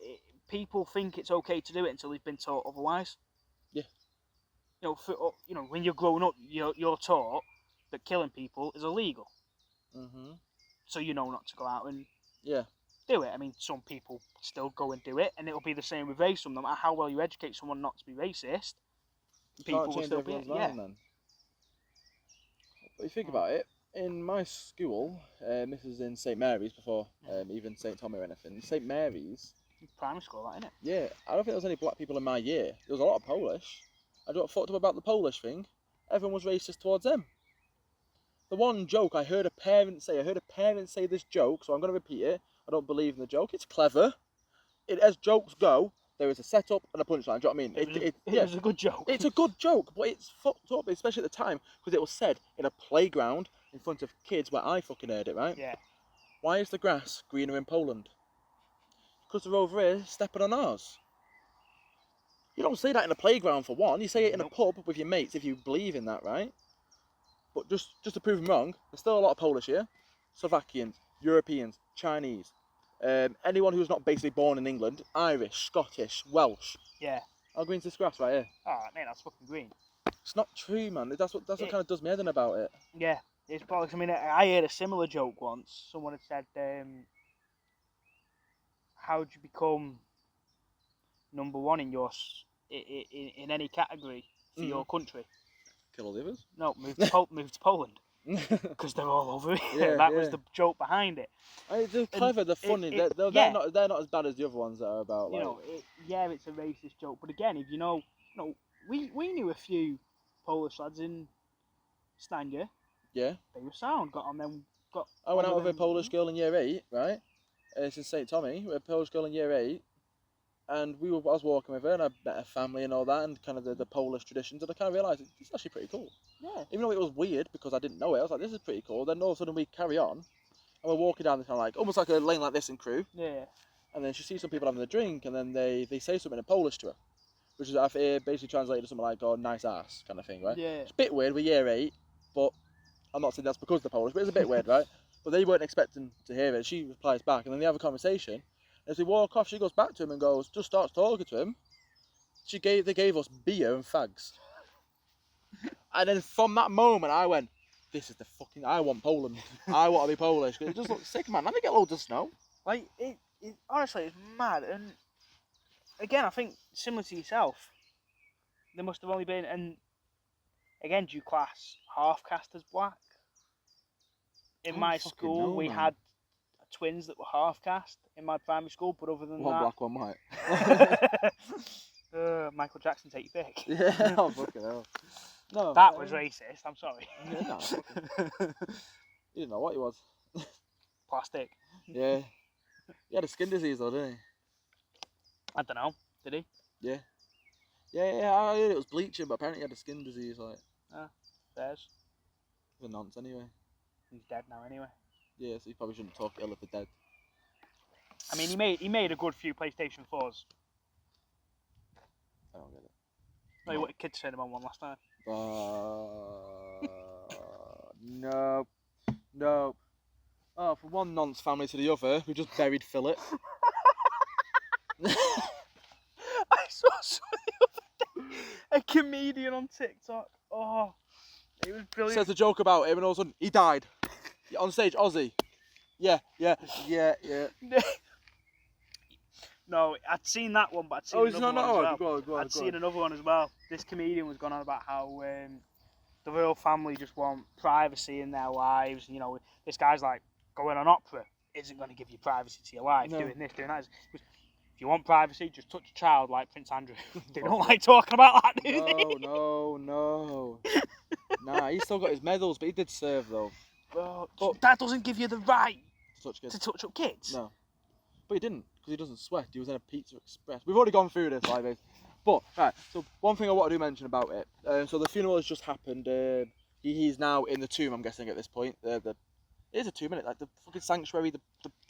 people think it's okay to do it until they've been taught otherwise. Yeah. You know, when you're growing up, you're taught that killing people is illegal. Mm-hmm. So you know not to go out and Yeah. do it. I mean, some people still go and do it, and it'll be the same with racism. No matter how well you educate someone not to be racist, people will still be. Mind, then. But you think about it, in my school, this is in St Mary's before even St Tommy or anything. St Mary's. Primary school, that, innit? Yeah, I don't think there was any black people in my year. There was a lot of Polish. I don't fucked up about the Polish thing. Everyone was racist towards them. The one joke I heard a parent say this joke, so I'm going to repeat it. I don't believe in the joke. It's clever. As jokes go, there is a setup and a punchline. Do you know what I mean? It was a good joke. It's a good joke, but it's fucked up, especially at the time, because it was said in a playground in front of kids where I fucking heard it, right? Yeah. Why is the grass greener in Poland? Because they're over here stepping on ours. You don't say that in a playground for one. You say it in a pub with your mates if you believe in that, right? But just to prove them wrong, there's still a lot of Polish here. Slovakians, Europeans, Chinese. Anyone who's not basically born in England, Irish, Scottish, Welsh. Yeah. How green's this grass right here? Oh, mate, that's fucking green. It's not true, man. That's what kind of does me head in about it. Yeah, it's bollocks. I mean, I heard a similar joke once. Someone had said, how would you become number one in in any category for your country? Kill all the others? No, move to Poland. Because they're all over here. That was the joke behind it. They're clever, they're funny. They're not as bad as the other ones that are about. You know, it's a racist joke. But again, if you know, we knew a few Polish lads in Stanja. Yeah. They were sound. I went out with a Polish girl in year 8, right? It's in St Tommy. We had a Polish girl in year 8. And I was walking with her, and I met her family and all that, and kind of the Polish traditions, and I kind of realised it's actually pretty cool. Yeah. Even though it was weird because I didn't know it, I was like, this is pretty cool. Then all of a sudden we carry on, and we're walking down this kind of like almost like a lane like this in Crewe. Yeah. And then she sees some people having a drink, and then they say something in Polish to her, which is basically translated to something like "oh, nice ass" kind of thing, right? Yeah. It's a bit weird. We're year 8, but I'm not saying that's because they're Polish, but it's a bit weird, right? But they weren't expecting to hear it. She replies back, and then they have a conversation. As we walk off, she goes back to him and just starts talking to him. They gave us beer and fags. And then from that moment, I went, I want Poland. I want to be Polish. Because it just looks sick, man. And they get loads of snow. Like, honestly, it's mad. And again, I think, similar to yourself, there must have only been, and again, do you class half-caste as black? In my school, we had twins that were half-caste in my primary school, but other than one that... black, one white. Michael Jackson, take your pick. Yeah, oh, fucking hell. No, that was racist, I'm sorry. Yeah, no, you didn't know what he was. Plastic. Yeah. He had a skin disease though, didn't he? I don't know. Did he? Yeah. Yeah, I heard it was bleaching, but apparently he had a skin disease, like... There's. It's a nonce anyway. He's dead now anyway. Yeah, so you probably shouldn't talk ill of the dead. I mean, he made a good few PlayStation 4s. I don't get it. No, you wanted Kids Cinema one last time. No. Oh, from one nonce family to the other, we just buried Philip. I saw something the other day. A comedian on TikTok. Oh, it was brilliant. Says a joke about him and all of a sudden, he died. On stage, Ozzy. Yeah. No, I'd seen that one, but I'd seen Oh, it's another not. one as No, well. go on. I'd seen another one as well. This comedian was going on about how the royal family just want privacy in their lives. You know, this guy's like, going on opera isn't going to give you privacy to your life. No. Doing this, doing that. If you want privacy, just touch a child like Prince Andrew. They don't like talking about that, do they? No. Nah, he's still got his medals, but he did serve though. But that doesn't give you the right To touch kids. to touch up kids. No. But he didn't, because he doesn't sweat. He was in a Pizza Express. We've already gone through this, like. But, right, so one thing I want to do mention about it. So the funeral has just happened. He's now in the tomb, I'm guessing, at this point. It is a 2 minute, like the fucking sanctuary, the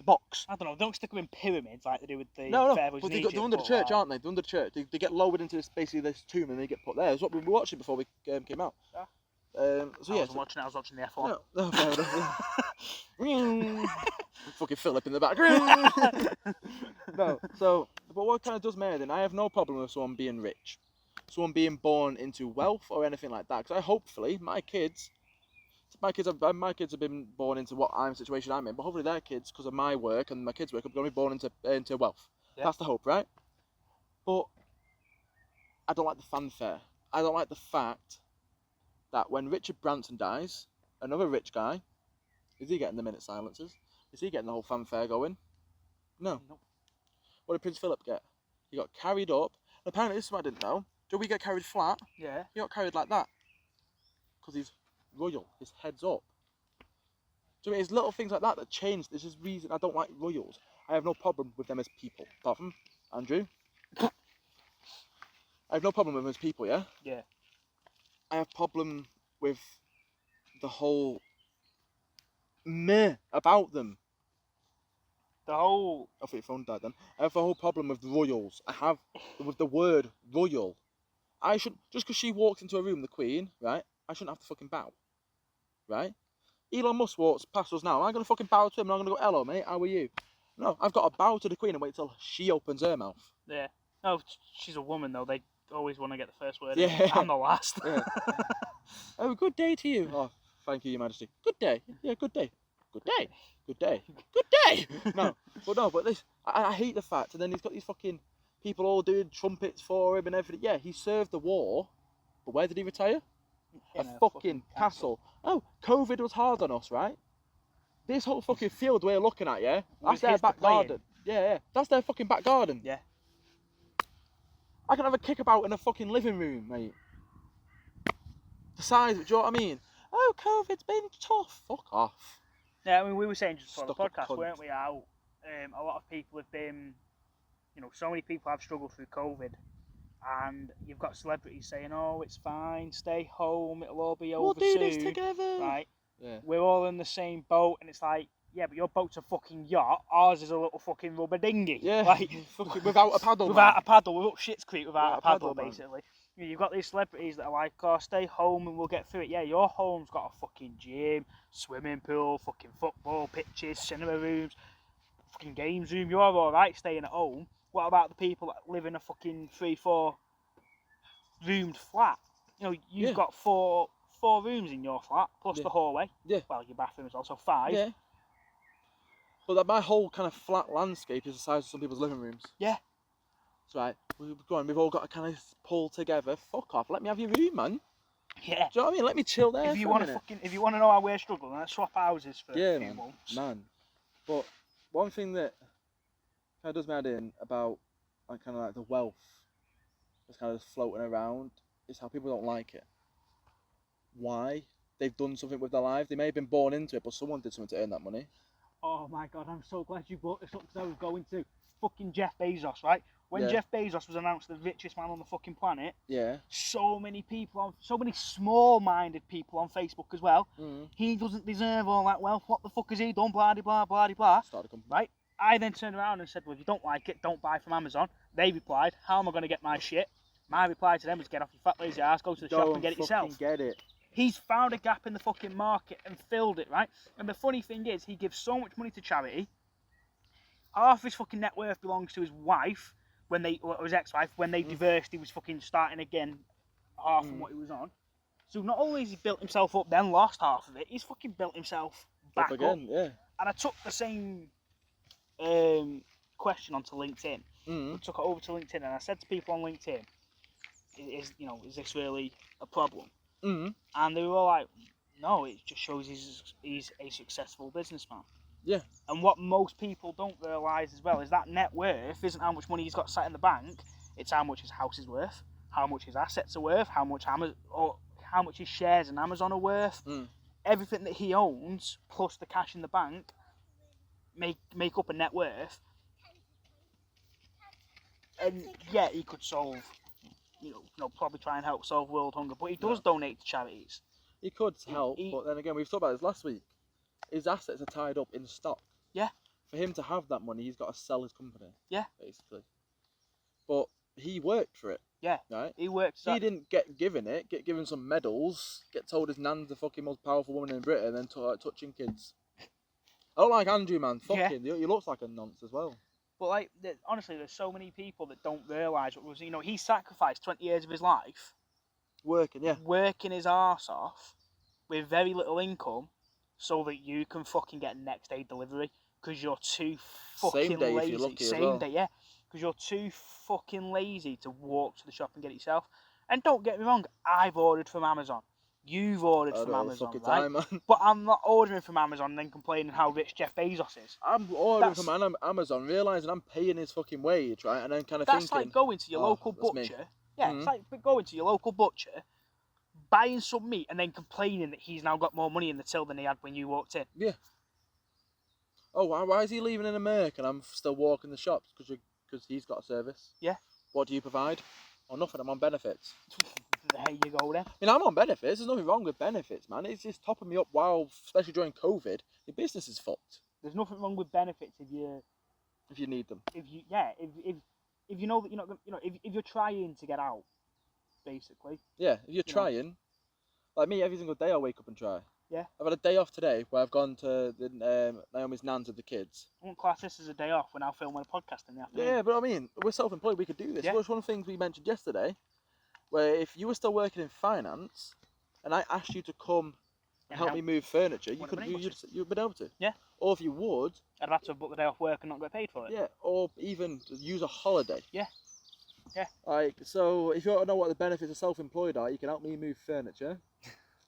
box. I don't know, don't stick them in pyramids like they do with the No, pharaohs but in they're Egypt, under the but, church, like, aren't they? They're under the church. They get lowered into basically this tomb and they get put there. That's what we were watching before we came out. Yeah. So I yeah. wasn't watching it, I was watching the F1. No, fair enough. Fucking Philip in the background. No, so, but what kind of does matter then? I have no problem with someone being rich, someone being born into wealth or anything like that. Because hopefully my kids have been born into what situation I'm in, but hopefully their kids, because of my work and my kids' work, are going to be born into wealth. Yeah. That's the hope, right? But I don't like the fanfare. I don't like the fact that when Richard Branson dies, another rich guy, is he getting the minute silences? Is he getting the whole fanfare going? No. Nope. What did Prince Philip get? He got carried up. And apparently, this is what I didn't know. Do we get carried flat? Yeah. He got carried like that. Because he's royal. His head's up. So it's little things like that that change. This is reason I don't like royals. I have no problem with them as people. Apart from Andrew. I have no problem with them as people, yeah? Yeah. I have problem with the whole meh about them. The whole... I thought your phone died then. I have a whole problem with royals. I have with the word royal. I should, just because she walks into a room, the Queen, right? I shouldn't have to fucking bow, right? Elon Musk walks past us now. I'm going to fucking bow to him and I'm going to go, hello, mate, how are you? No, I've got to bow to the Queen and wait till she opens her mouth. Yeah. No, she's a woman, though. They always want to get the first word. Yeah. I'm the last. Yeah. Oh, good day to you. Oh, thank you, Your Majesty. Good day. Yeah, good day. Good day. Good day. Good day. But this, I hate the fact. And then he's got these fucking people all doing trumpets for him and everything. Yeah, he served the war, but where did he retire? A fucking castle. Oh, COVID was hard on us, right? This whole fucking field we're looking at, yeah? That's their back garden. Yeah. That's their fucking back garden. Yeah. I can have a kickabout in a fucking living room, mate. The size, do you know what I mean? Oh, COVID's been tough. Fuck off. Yeah, I mean, we were saying just before the Stuck-up podcast, cunt. weren't we, how a lot of people have been, you know, so many people have struggled through COVID, and you've got celebrities saying, oh, it's fine, stay home, it'll all be over soon. We'll do this together. Right? Yeah. We're all in the same boat, and it's like, yeah, but your boat's a fucking yacht, ours is a little fucking rubber dinghy. Yeah, like, fucking without a paddle, without man. a paddle, we're up shit's creek without a paddle, man. basically. You've got these celebrities that are like, oh, stay home and we'll get through it. Yeah, your home's got a fucking gym, swimming pool, fucking football pitches, cinema rooms, fucking games room. You're alright staying at home. What about the people that live in a fucking 3-4 roomed flat? You know, you've got four rooms in your flat, plus the hallway. Yeah. Well, your bathroom is also 5. Yeah. But that my whole kind of flat landscape is the size of some people's living rooms. Yeah. That's right. We've all got to kind of pull together. Fuck off. Let me have your room, man. Yeah. Do you know what I mean? Let me chill there. If you want to know how we're struggling, let's swap houses for a few months. Man. But one thing that kind of does me head in about like kind of like the wealth that's kind of just floating around is how people don't like it. Why? They've done something with their life. They may have been born into it, but someone did something to earn that money. Oh my god, I'm so glad you brought this up because I was going to. Fucking Jeff Bezos, right? When Jeff Bezos was announced the richest man on the fucking planet, so many people, so many small-minded people on Facebook as well, he doesn't deserve all that wealth. What the fuck has he done? Blah, blah, blah, blah. Started a company. Right? I then turned around and said, well, if you don't like it, don't buy from Amazon. They replied, how am I going to get my shit? My reply to them was, get off your fat lazy ass, go to the shop and get it yourself. Get it. He's found a gap in the fucking market and filled it, right? And the funny thing is, he gives so much money to charity. Half his fucking net worth belongs to his wife, or his ex-wife, when they divorced, he was fucking starting again, half from what he was on. So not only has he built himself up, then lost half of it, he's fucking built himself back up. Yeah. I took the same question onto LinkedIn. I took it over to LinkedIn, and I said to people on LinkedIn, "Is this really a problem?" And they were all like, "No, it just shows he's a successful businessman." Yeah. And what most people don't realise as well is that net worth isn't how much money he's got sat in the bank. It's how much his house is worth, how much his assets are worth, how much his shares in Amazon are worth. Everything that he owns plus the cash in the bank make up a net worth. And yeah, he could solve, probably try and help solve world hunger, but he does donate to charities. He could help, but then again, we've talked about this last week. His assets are tied up in stock. Yeah. For him to have that money, he's got to sell his company. Yeah. Basically. But he worked for it. Yeah. Right? He worked. He didn't get given some medals, get told his nan's the fucking most powerful woman in Britain, and then touching kids. I don't like Andrew, man. Fucking, he looks like a nonce as well. But honestly, there's so many people that don't realise what was. He sacrificed 20 years of his life working his arse off with very little income, so that you can fucking get next day delivery because you're too fucking Same day lazy. if you're lucky Same as well. day, yeah, because you're too fucking lazy to walk to the shop and get it yourself. And don't get me wrong, I've ordered from Amazon. You've ordered from Amazon, right? Time, man. But I'm not ordering from Amazon and then complaining how rich Jeff Bezos is. I'm ordering from Amazon, realising I'm paying his fucking wage, right? And then kind of thinking... That's like going to your local butcher. Me. Yeah, it's like going to your local butcher, buying some meat and then complaining that he's now got more money in the till than he had when you walked in. Yeah. Oh, why is he leaving in America and I'm still walking the shops? Because he's got a service. Yeah. What do you provide? Or nothing, I'm on benefits. There you go then. I mean, I'm on benefits. There's nothing wrong with benefits, man. It's just topping me up especially during COVID, your business is fucked. There's nothing wrong with benefits if you need them. If you know that you're not gonna, if you're trying to get out, basically. Yeah, if you're trying, like me, every single day I wake up and try. Yeah. I've had a day off today where I've gone to Naomi's nan's with the kids. I won't class this as a day off. We're now filming a podcast in the afternoon. Yeah, but I mean, we're self-employed. We could do this. Yeah. It was one of the things we mentioned yesterday, where if you were still working in finance, and I asked you to come and help me move furniture, you'd been able to. Yeah. Or if you would, I'd have to book the day off work and not get paid for it. Yeah. Or even use a holiday. Yeah. Yeah. So if you want to know what the benefits of self-employed are, you can help me move furniture.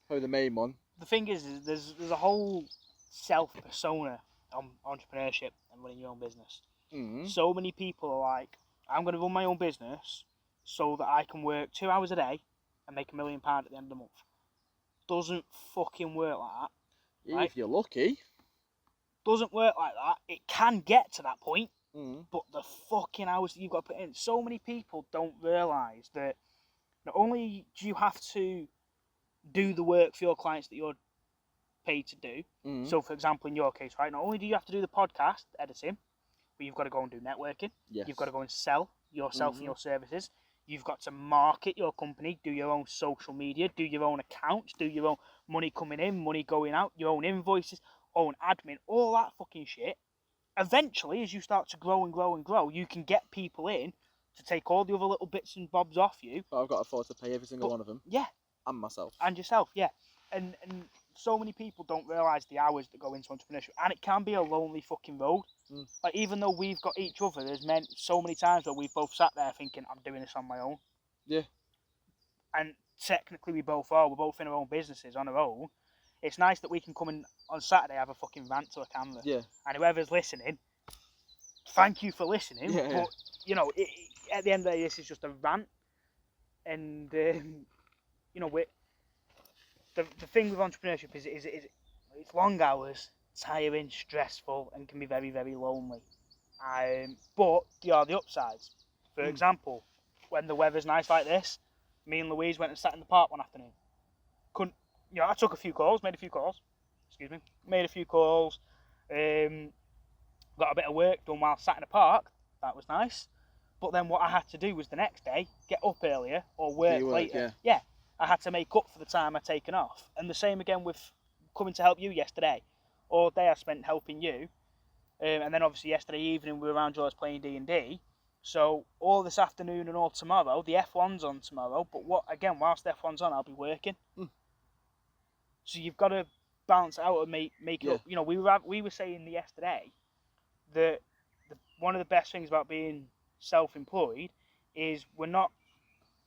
Probably the main one. The thing is there's a whole self-persona on entrepreneurship and running your own business. So many people are like, I'm going to run my own business so that I can work 2 hours a day and make £1 million at the end of the month. Doesn't fucking work like that. Right? If you're lucky. Doesn't work like that. It can get to that point, but the fucking hours that you've got to put in. So many people don't realise that not only do you have to do the work for your clients that you're paid to do. So, for example, in your case, right, not only do you have to do the podcast editing, but you've got to go and do networking. Yes. You've got to go and sell yourself and your services. You've got to market your company, do your own social media, do your own accounts, do your own money coming in, money going out, your own invoices, own admin, all that fucking shit. Eventually, as you start to grow and grow and grow, you can get people in to take all the other little bits and bobs off you. But I've got to afford to pay every single one of them. Yeah. And myself. And yourself, yeah. And so many people don't realise the hours that go into entrepreneurship. And it can be a lonely fucking road. Like, even though we've got each other, there's meant so many times where we've both sat there thinking, I'm doing this on my own. Yeah. And technically we both are. We're both in our own businesses on our own. It's nice that we can come in on Saturday, have a fucking rant to a camera. Yeah. And whoever's listening, thank you for listening. Yeah. But, at the end of the day, this is just a rant. And, the thing with entrepreneurship is it's long hours, tiring, stressful, and can be very, very lonely. But there are the upsides. For example, when the weather's nice like this, me and Louise went and sat in the park one afternoon. I took a few calls, made a few calls. Got a bit of work done while sat in the park. That was nice. But then what I had to do was the next day, get up earlier or work later. Yeah. I had to make up for the time I'd taken off. And the same again with coming to help you yesterday. All day I spent helping you. And then obviously yesterday evening we were around yours playing D&D. So all this afternoon and all tomorrow, the F1's on tomorrow. But whilst the F1's on, I'll be working. So you've got to balance it out and make it Yeah. up. You know, we were saying yesterday that one of the best things about being self-employed is we're not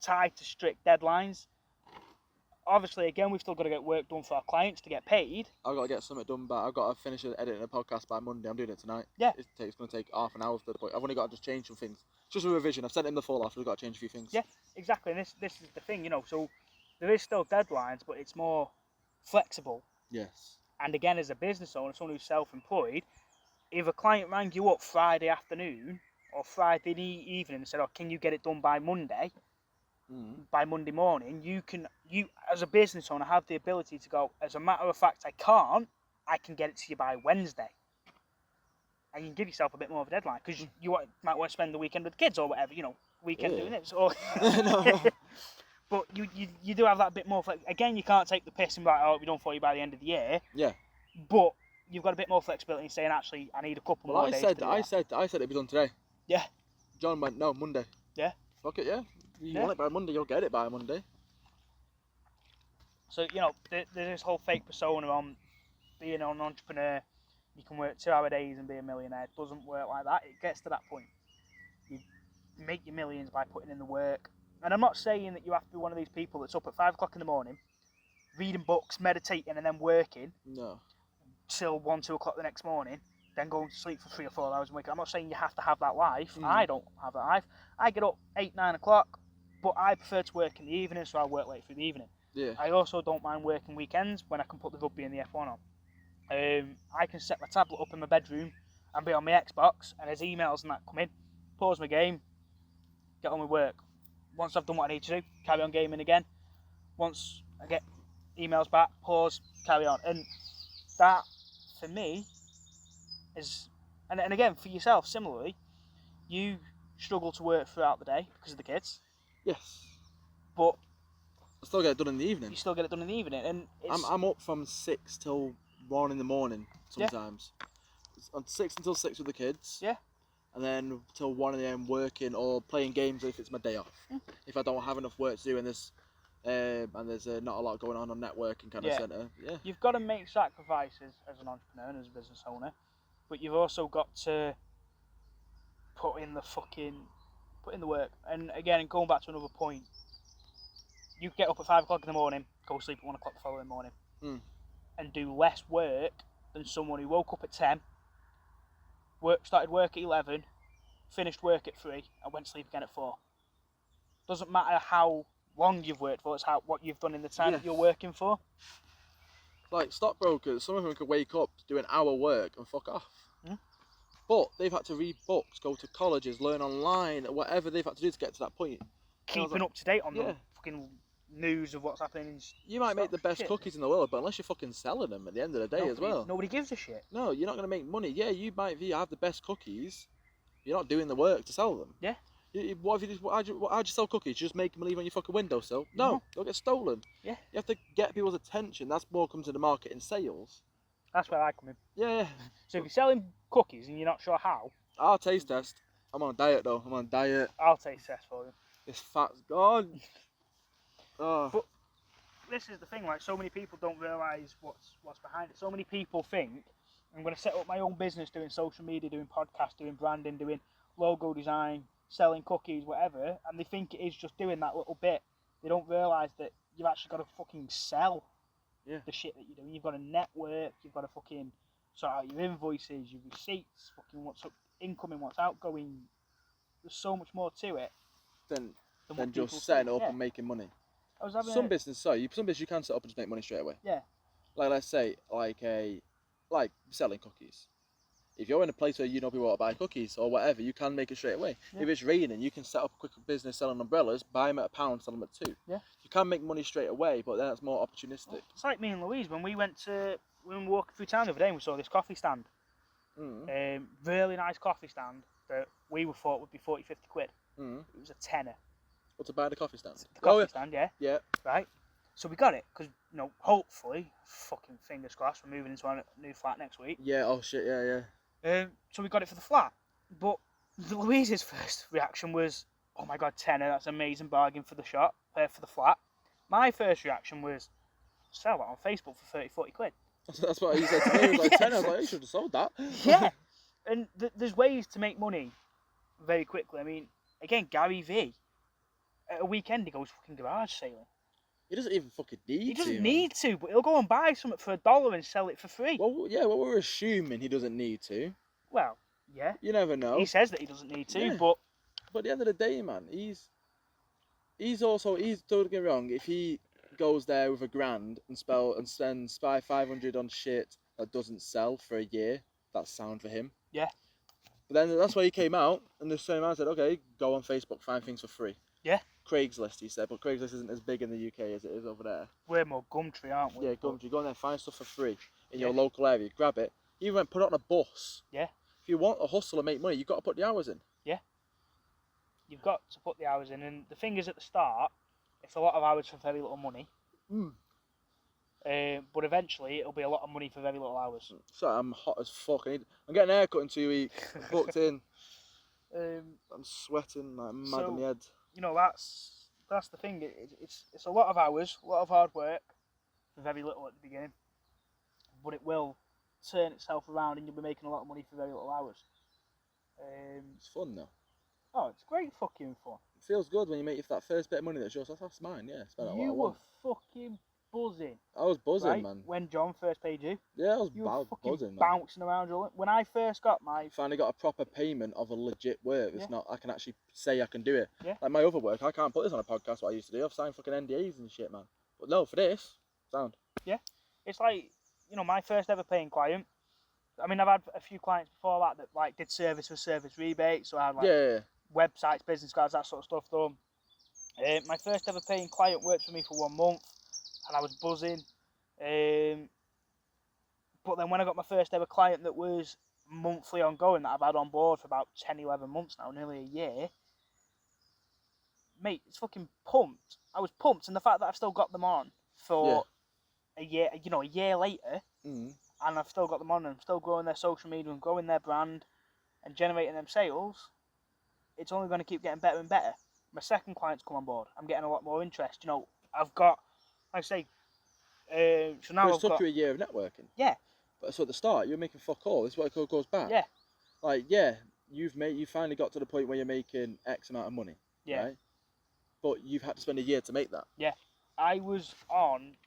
tied to strict deadlines. Obviously, again, we've still got to get work done for our clients to get paid. I've got to get something done, but I've got to finish editing a podcast by Monday. I'm doing it tonight. Yeah. It's going to take half an hour to the point. I've only got to just change some things. It's just a revision. I've sent him the full off. I've got to change a few things. Yeah, exactly. And this is the thing, you know. So there is still deadlines, but it's more flexible. Yes. And again, as a business owner, someone who's self-employed, if a client rang you up Friday afternoon or Friday evening and said, "Oh, can you get it done by Monday?" By Monday morning, you as a business owner have the ability to go, as a matter of fact, I can get it to you by Wednesday. And you can give yourself a bit more of a deadline because you might want to spend the weekend with the kids or whatever, you know, weekend doing it. So, but you do have that bit more. Again, you can't take the piss and be like, "Oh, it'll be done for you by the end of the year." Yeah. But you've got a bit more flexibility in saying, "Actually, I need a couple more days." I said it'd be done today. Yeah. John went, "No, Monday." Yeah. Fuck it, yeah. You want it by Monday, you'll get it by Monday. So, you know, there's this whole fake persona on being an entrepreneur. You can work 2-hour days and be a millionaire. It doesn't work like that. It gets to that point. You make your millions by putting in the work. And I'm not saying that you have to be one of these people that's up at 5 o'clock in the morning, reading books, meditating, and then working No. till 1, 2 o'clock the next morning, then going to sleep for 3 or 4 hours and wake up. I'm not saying you have to have that life. I don't have that life. I get up 8, 9 o'clock, but I prefer to work in the evening, so I work late through the evening. Yeah. I also don't mind working weekends when I can put the rugby and the F1 on. I can set my tablet up in my bedroom and be on my Xbox, and as emails and that come in, pause my game, get on with work. Once I've done what I need to do, carry on gaming again. Once I get emails back, pause, carry on. And that, for me, is... And again, for yourself, similarly, you struggle to work throughout the day because of the kids. Yes. But I still get it done in the evening. you still get it done in the evening. And I'm up from 6 till 1 in the morning sometimes. It's on 6 until 6 with the kids. Yeah. And then till 1 a.m. working or playing games if it's my day off. If I don't have enough work to do and there's not a lot going on networking kind of centre. Yeah. You've got to make sacrifices as an entrepreneur and as a business owner, but you've also got to put in the work. And again, going back to another point, you get up at 5 o'clock in the morning, go sleep at 1 o'clock the following morning, and do less work than someone who woke up at 10, started work at 11, finished work at 3, and went to sleep again at 4. Doesn't matter how long you've worked for, it's what you've done in the time that you're working for. Like stockbrokers, some of them could wake up, do an hour work and fuck off. But they've had to read books, go to colleges, learn online, whatever they've had to do to get to that point. Keeping up to date on the fucking news of what's happening. You might make the best cookies in the world, but unless you're fucking selling them at the end of the day as well. Nobody gives a shit. No, you're not going to make money. Yeah, you might have the best cookies. You're not doing the work to sell them. Yeah. What if how'd you sell cookies? Just make them leave on your fucking windowsill? No, they'll get stolen. Yeah. You have to get people's attention. That's more comes to the market in sales. That's where I come in. Yeah. So if you're selling cookies and you're not sure how, I'll taste test. I'm on a diet though. I'm on a diet. I'll taste test for you. This fat's gone. Oh. But this is the thing, like, so many people don't realise what's behind it. So many people think, I'm going to set up my own business doing social media, doing podcasts, doing branding, doing logo design, selling cookies, whatever, and they think it is just doing that little bit. They don't realise that you've actually got to fucking sell the shit that you're doing. You've got to network, you've got to fucking sort out your invoices, your receipts, fucking what's incoming, what's outgoing. There's so much more to it than just setting it up and making money. Some business you can set up and just make money straight away. Yeah. Like, let's say, like selling cookies. If you're in a place where you know people want to buy cookies or whatever, you can make it straight away. Yeah. If it's raining, you can set up a quick business selling umbrellas, buy them at £1, sell them at £2. Yeah. You can make money straight away, but then it's more opportunistic. It's like me and Louise when we were walking through town the other day and we saw this coffee stand. Really nice coffee stand that we thought would be 40, 50 quid. It was a tenner. What, to buy the coffee stand? The coffee stand, yeah. Yeah. Right. So we got it because, hopefully, fucking fingers crossed, we're moving into our new flat next week. Yeah. Oh shit. Yeah. So we got it for the flat, but Louise's first reaction was, "Oh my god, tenner! That's an amazing bargain for the shop, for the flat." My first reaction was, "Sell that on Facebook for 30, 40 quid." That's what he said to me. He was like 10. I was like, you should have sold that. Yeah, and there's ways to make money very quickly. I mean, again, Gary V. At a weekend he goes fucking garage sailing. He doesn't even fucking need to. He doesn't man. need to, but he'll go and buy something for $1 and sell it for free. Well, yeah, well, we're assuming he doesn't need to. Well, yeah. You never know. He says that he doesn't need to, Yeah. but at the end of the day, man, don't get me wrong, if he goes there with $1,000 and spends 500 on shit that doesn't sell for a year, that's sound for him. Yeah. But then that's why he came out, and the same man said, okay, go on Facebook, find things for free. Yeah. Craigslist, he said, but Craigslist isn't as big in the UK as it is over there. we're more Gumtree, aren't we? Yeah, Gumtree, go on there, find stuff for free in Yeah. your local area, grab it. He went put it on a bus. Yeah. If you want a hustle and make money, you've got to put the hours in. You've got to put the hours in, and the thing is, at the start, it's a lot of hours for very little money. But eventually, it'll be a lot of money for very little hours. So I'm hot as fuck. I'm getting a haircut in 2 weeks. Booked in. I'm sweating like mad in the head. You know, that's the thing. It's a lot of hours, a lot of hard work for very little at the beginning, but it will turn itself around, and you'll be making a lot of money for very little hours. It's fun though. Oh, it's great fucking fun. It feels good when you make that first bit of money that's yours. That's mine, yeah. Spend it You what I were want. fucking buzzing. I was buzzing, right? man. When John first paid you. Yeah, I was You were fucking buzzing, man. bouncing around. When I first got my... Finally got a proper payment of a legit work. It's Yeah. not, I can actually say I can do it. Yeah. Like my other work, I can't put this on a podcast, what I used to do. I've signed fucking NDAs and shit, man. But no, for this, sound. It's like, you know, my first ever paying client. I mean, I've had a few clients before that like did service for service rebates. So I had like Yeah. websites, business cards, that sort of stuff done. My first ever paying client worked for me for 1 month, and I was buzzing. But then when I got my first ever client that was monthly ongoing, that I've had on board for about 10, 11 months now, nearly a year, mate, it's fucking pumped. I was pumped, and the fact that I've still got them on for a year, you know, a year later, and I've still got them on, and I'm still growing their social media and growing their brand and generating them sales, it's only going to keep getting better and better. My second client's come on board. I'm getting a lot more interest. You know, I've got, like I say, so now But I've it took got... you a year of networking. Yeah. But so at the start, you're making fuck all. This is what it goes back. Yeah. Like, yeah, you finally got to the point where you're making X amount of money. Yeah. Right? But you've had to spend a year to make that. Yeah. I was on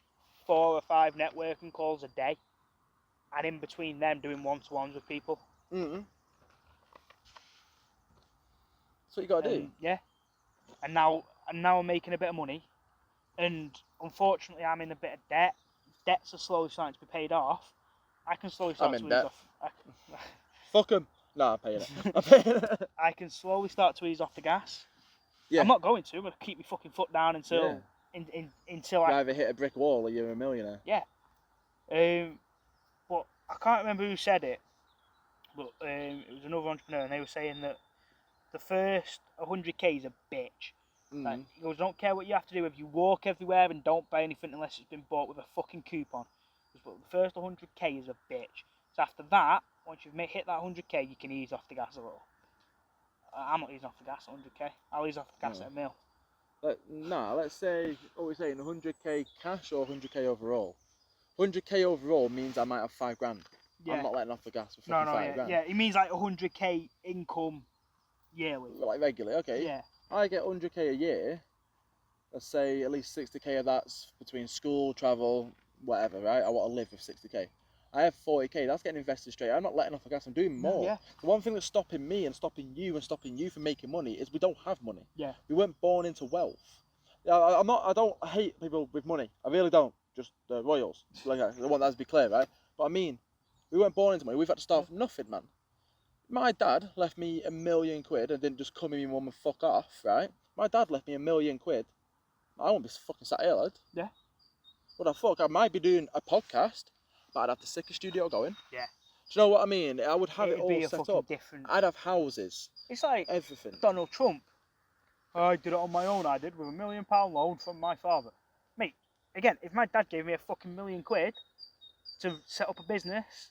4 or 5 networking calls a day, and in between them doing one-to-ones with people. That's what you got to do. Yeah. And now I'm making a bit of money, and unfortunately I'm in a bit of debt. Debts are slowly starting to be paid off. I can slowly start I'm to in ease debt. off. Fuck them. Nah, I'm paying it. I'm paying it. I can slowly start to ease off the gas. Yeah. I'm not going to. I'm going to keep my fucking foot down until until You I... either hit a brick wall or you're a millionaire. Yeah. But I can't remember who said it, but it was another entrepreneur, and they were saying that the first 100k is a bitch. Like, he goes, don't care what you have to do. If you walk everywhere and don't buy anything unless it's been bought with a fucking coupon. But the first 100k is a bitch. So after that, once you've hit that 100k, you can ease off the gas a little. I'm not easing off the gas at 100k. I'll ease off the gas at a mil. Let's say, what we're saying, 100k cash or 100k overall? 100k overall means I might have 5 grand. Yeah. I'm not letting off the gas for No, fucking 5 grand. yeah. It means like 100k income yearly. Like regularly, okay. Yeah. I get 100k a year. Let's say at least 60k of that's between school, travel, whatever, right? I want to live with 60k. I have 40k, that's getting invested straight. I'm not letting off the gas, I'm doing more. Yeah. The one thing that's stopping me and stopping you from making money is we don't have money. Yeah. We weren't born into wealth. I don't hate people with money. I really don't. Just the royals. Like, I want that to be clear, right? But I mean, we weren't born into money. We've had to start from nothing, man. My dad left me £1 million and didn't just come in me mum and fuck off, right? My dad left me £1 million. I won't be fucking sat here, lad. Yeah. What the fuck? I might be doing a podcast, but I'd have the sickest studio going. Yeah. Do you know what I mean? I would have It'd it all be a set fucking up. different... I'd have houses. It's like Everything. Donald Trump. I did it on my own, I did, with £1 million loan from my father. Mate, again, if my dad gave me a fucking £1 million to set up a business,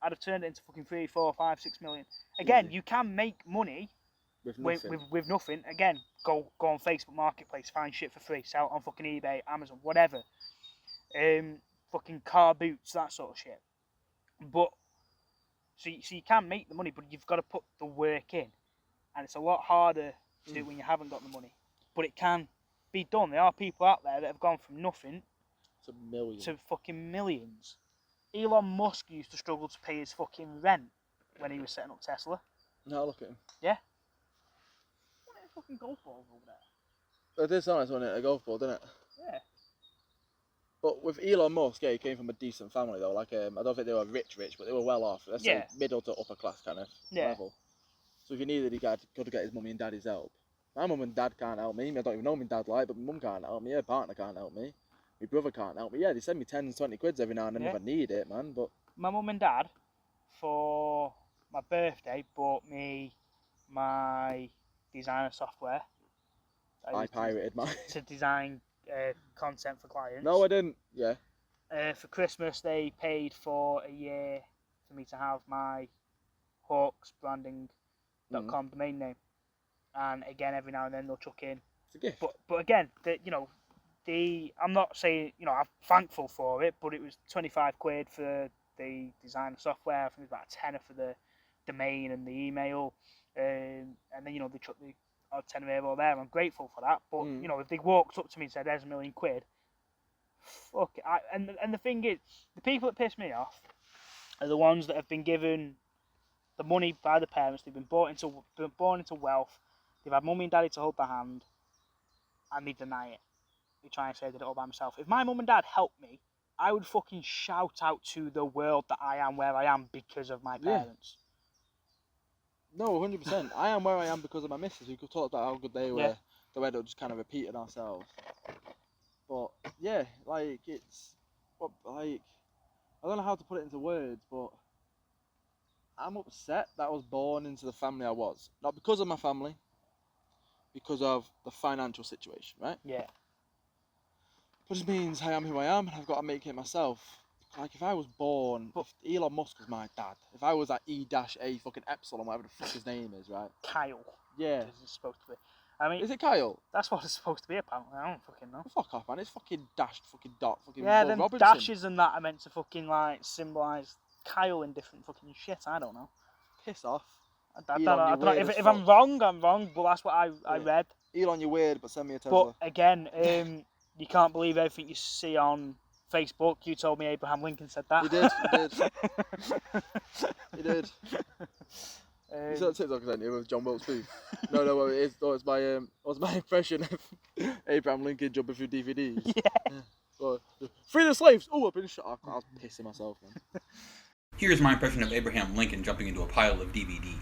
I'd have turned it into fucking 3, 4, 5, 6 million. Again, you can make money With nothing. with nothing. Again, go on Facebook Marketplace, find shit for free, sell it on fucking eBay, Amazon, whatever. The fucking car boots, that sort of shit. But so you can make the money, but you've got to put the work in, and it's a lot harder to do when you haven't got the money. But it can be done. There are people out there that have gone from nothing to fucking millions. Elon Musk used to struggle to pay his fucking rent when he was setting up Tesla. No, look at him. Yeah. What are fucking golf balls over there? It did sound like someone hit a golf ball, didn't it? Yeah. But with Elon Musk, yeah, he came from a decent family though. Like, I don't think they were rich, but they were well off. Let's say middle to upper class kind of level. So if he needed, he got to get his mummy and daddy's help. My mum and dad can't help me. I don't even know my dad like, but my mum can't help me. Her partner can't help me. My brother can't help me. Yeah, they send me 10, 20 quids every now and then if I need it, man. But my mum and dad, for my birthday, bought me my designer software. I pirated mine. To design content for clients. No, I didn't. Yeah. For Christmas, they paid for a year for me to have my hawksbranding.com domain name. And again, every now and then they'll chuck in. It's a gift. But again, I'm not saying, I'm thankful for it, but it was 25 quid for the designer software. I think it was about a tenner for the domain and the email. And then, they chuck the odd tenner here or there. I'm grateful for that. But, if they walked up to me and said, there's £1 million, fuck it. And the thing is, the people that piss me off are the ones that have been given the money by the parents. They've been born into wealth. They've had mummy and daddy to hold their hand, and they deny it. They try and say I did it all by myself. If my mum and dad helped me, I would fucking shout out to the world that I am where I am because of my parents. No, 100%. I am where I am because of my missus, who talked about how good they were. The way they were just kind of repeating ourselves. But yeah, I don't know how to put it into words, but I'm upset that I was born into the family I was. Not because of my family, because of the financial situation, right? Yeah. But it means I am who I am, and I've got to make it myself. Like, if I was born, if Elon Musk was my dad, if I was like E-A fucking Epsilon, whatever the fuck his name is, right? Kyle. Yeah. It's supposed to be. I mean, is it Kyle? That's what it's supposed to be, apparently. I don't fucking know. Fuck off, man. It's fucking dashed, fucking dot, fucking yeah, Will them Robinson. dashes and that are meant to fucking, symbolise Kyle in different fucking shit. I don't know. Piss off. I don't know. If I'm wrong, I'm wrong, but that's what I read. Elon, you're weird, but send me a Tesla. But again, you can't believe everything you see on Facebook. You told me Abraham Lincoln said that. He did. He did. You saw the TikTok I sent you with John Wilkes Booth? No, it's my impression of Abraham Lincoln jumping through DVDs. Yeah. Free the slaves! Oh, I've been shot. I was pissing myself, man. Here's my impression of Abraham Lincoln jumping into a pile of DVDs.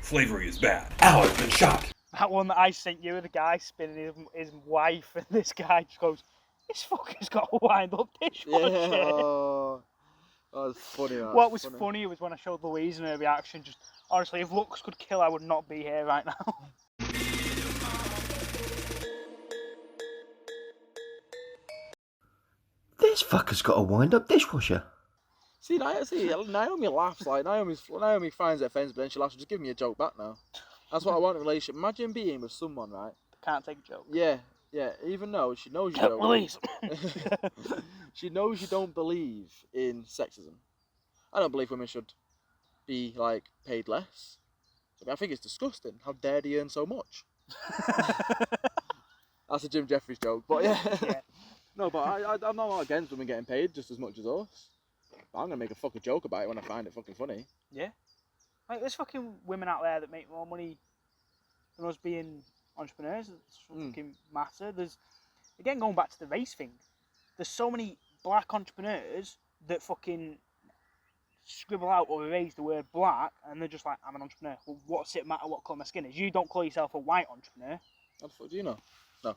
Slavery is bad. Ow, I've been shot. That one that I sent you with the guy spinning his wife, and this guy just goes, "This fucker's got a wind-up dishwasher." Yeah, oh, that was funny. What was funny was when I showed Louise and her reaction. Just honestly, if looks could kill, I would not be here right now. This fucker's got a wind-up dishwasher. See, Naomi laughs Naomi finds it offensive, but then she laughs. Just give me a joke back now. That's what I want in a relationship. Imagine being with someone, right? Can't take a joke. Yeah. Even though she knows you don't. Louise. She knows you don't believe in sexism. I don't believe women should be paid less. I think it's disgusting. How dare they earn so much? That's a Jim Jeffries joke, but yeah. No, but I'm not against women getting paid just as much as us. But I'm gonna make a fucking joke about it when I find it fucking funny. Yeah. There's fucking women out there that make more money than us being entrepreneurs. It's fucking matter. There's, again, going back to the race thing, there's so many black entrepreneurs that fucking scribble out or erase the word black, and they're just like, I'm an entrepreneur. Well, what's it matter what colour my skin is? You don't call yourself a white entrepreneur. How the fuck do you know? No.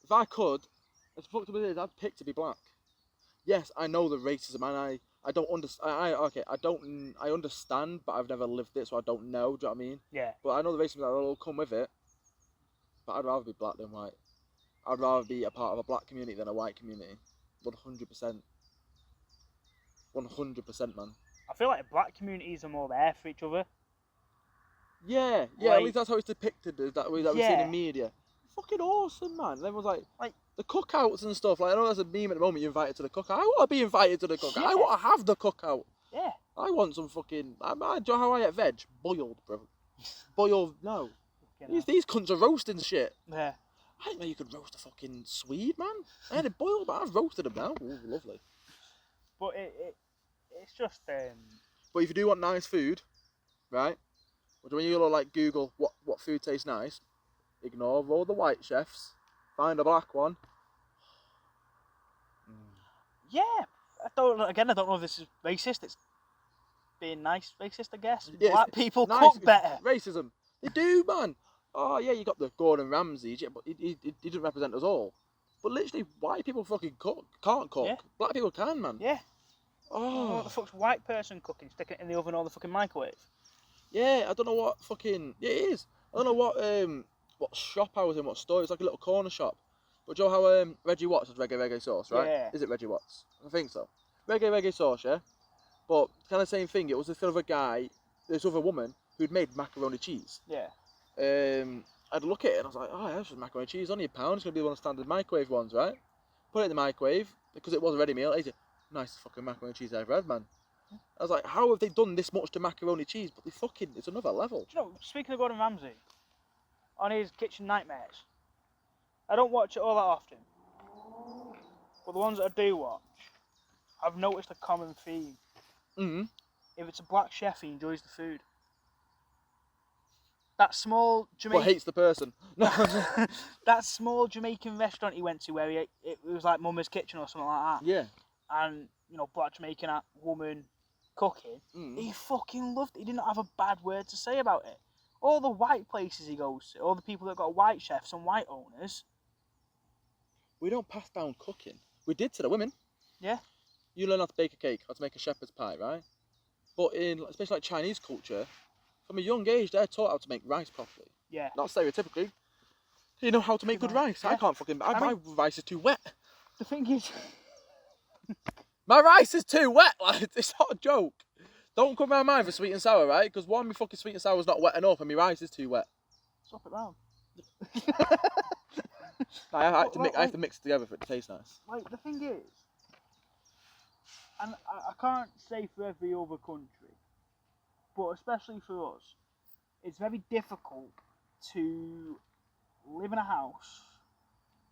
If I could, as fucked up as it is, I'd pick to be black. Yes, I know the racism, and I don't understand. I understand, but I've never lived it, so I don't know. Do you know what I mean? Yeah. But I know the racism that will come with it. But I'd rather be black than white. I'd rather be a part of a black community than a white community. 100%. 100%, man. I feel like the black communities are more there for each other. Yeah. At least that's how it's depicted. That we've seen in media. Fucking awesome, man. And everyone's like, The cookouts and stuff. Like I know there's a meme at the moment. You're invited to the cookout. I want to be invited to the cookout. Yeah. I want to have the cookout. Yeah. I want some fucking. Do you know how I get veg? Boiled, bro. Boiled. No. These cunts are roasting shit. Yeah. I didn't know you could roast a fucking Swede, man. I had it boiled, but I've roasted them now. Ooh, lovely. But it's just But if you do want nice food, right? When you like Google what food tastes nice, ignore all the white chefs. Find a black one. yeah. I don't know if this is racist. It's being nice racist, I guess. Yeah, Black people nice, cook better. Racism. They do, man. Oh yeah, you got the Gordon Ramsays, yeah, but he didn't represent us all. But literally, white people fucking can't cook. Yeah. Black people can, man. Yeah. Oh. What the fuck's a white person cooking? Sticking it in the oven or the fucking microwave? Yeah, I don't know what fucking. Yeah, it is. I don't know what shop I was in, what store. It's like a little corner shop. But do you know how Reggie Watts has reggae sauce, right? Yeah. Is it Reggie Watts? I think so. Reggae sauce, yeah. But kind of same thing. It was this other guy, this other woman who'd made macaroni cheese. Yeah. I'd look at it and I was like, oh, yeah, that's just macaroni cheese. Only £1. It's gonna be one of the standard microwave ones, right? Put it in the microwave because it was a ready meal. I ate it. Nice fucking macaroni cheese I've had, man. I was like, how have they done this much to macaroni cheese? But it's another level. Do you know, speaking of Gordon Ramsay, on his Kitchen Nightmares, I don't watch it all that often. But the ones that I do watch, I've noticed a common theme. Mm-hmm. If it's a black chef, he enjoys the food. That small Jamaican... Well, hates the person. that small Jamaican restaurant he went to where it was like Mama's Kitchen or something like that. Yeah. And, black Jamaican woman cooking. He fucking loved it. He didn't have a bad word to say about it. All the white places he goes to, all the people that got white chefs and white owners. We don't pass down cooking. We did to the women. Yeah. You learn how to bake a cake, how to make a shepherd's pie, right? But especially like Chinese culture, from a young age, they're taught how to make rice properly. Yeah. Not stereotypically. You know how to make good rice. Yeah. I can't fucking... my rice is too wet. The thing is... my rice is too wet. Like, it's not a joke. Don't come round mine for sweet and sour, right? Because one, my fucking sweet and sour is not wet enough and my rice is too wet. Swap it round. I have to mix it together for it to taste nice. Like, the thing is... And I can't say for every other country, but especially for us, it's very difficult to live in a house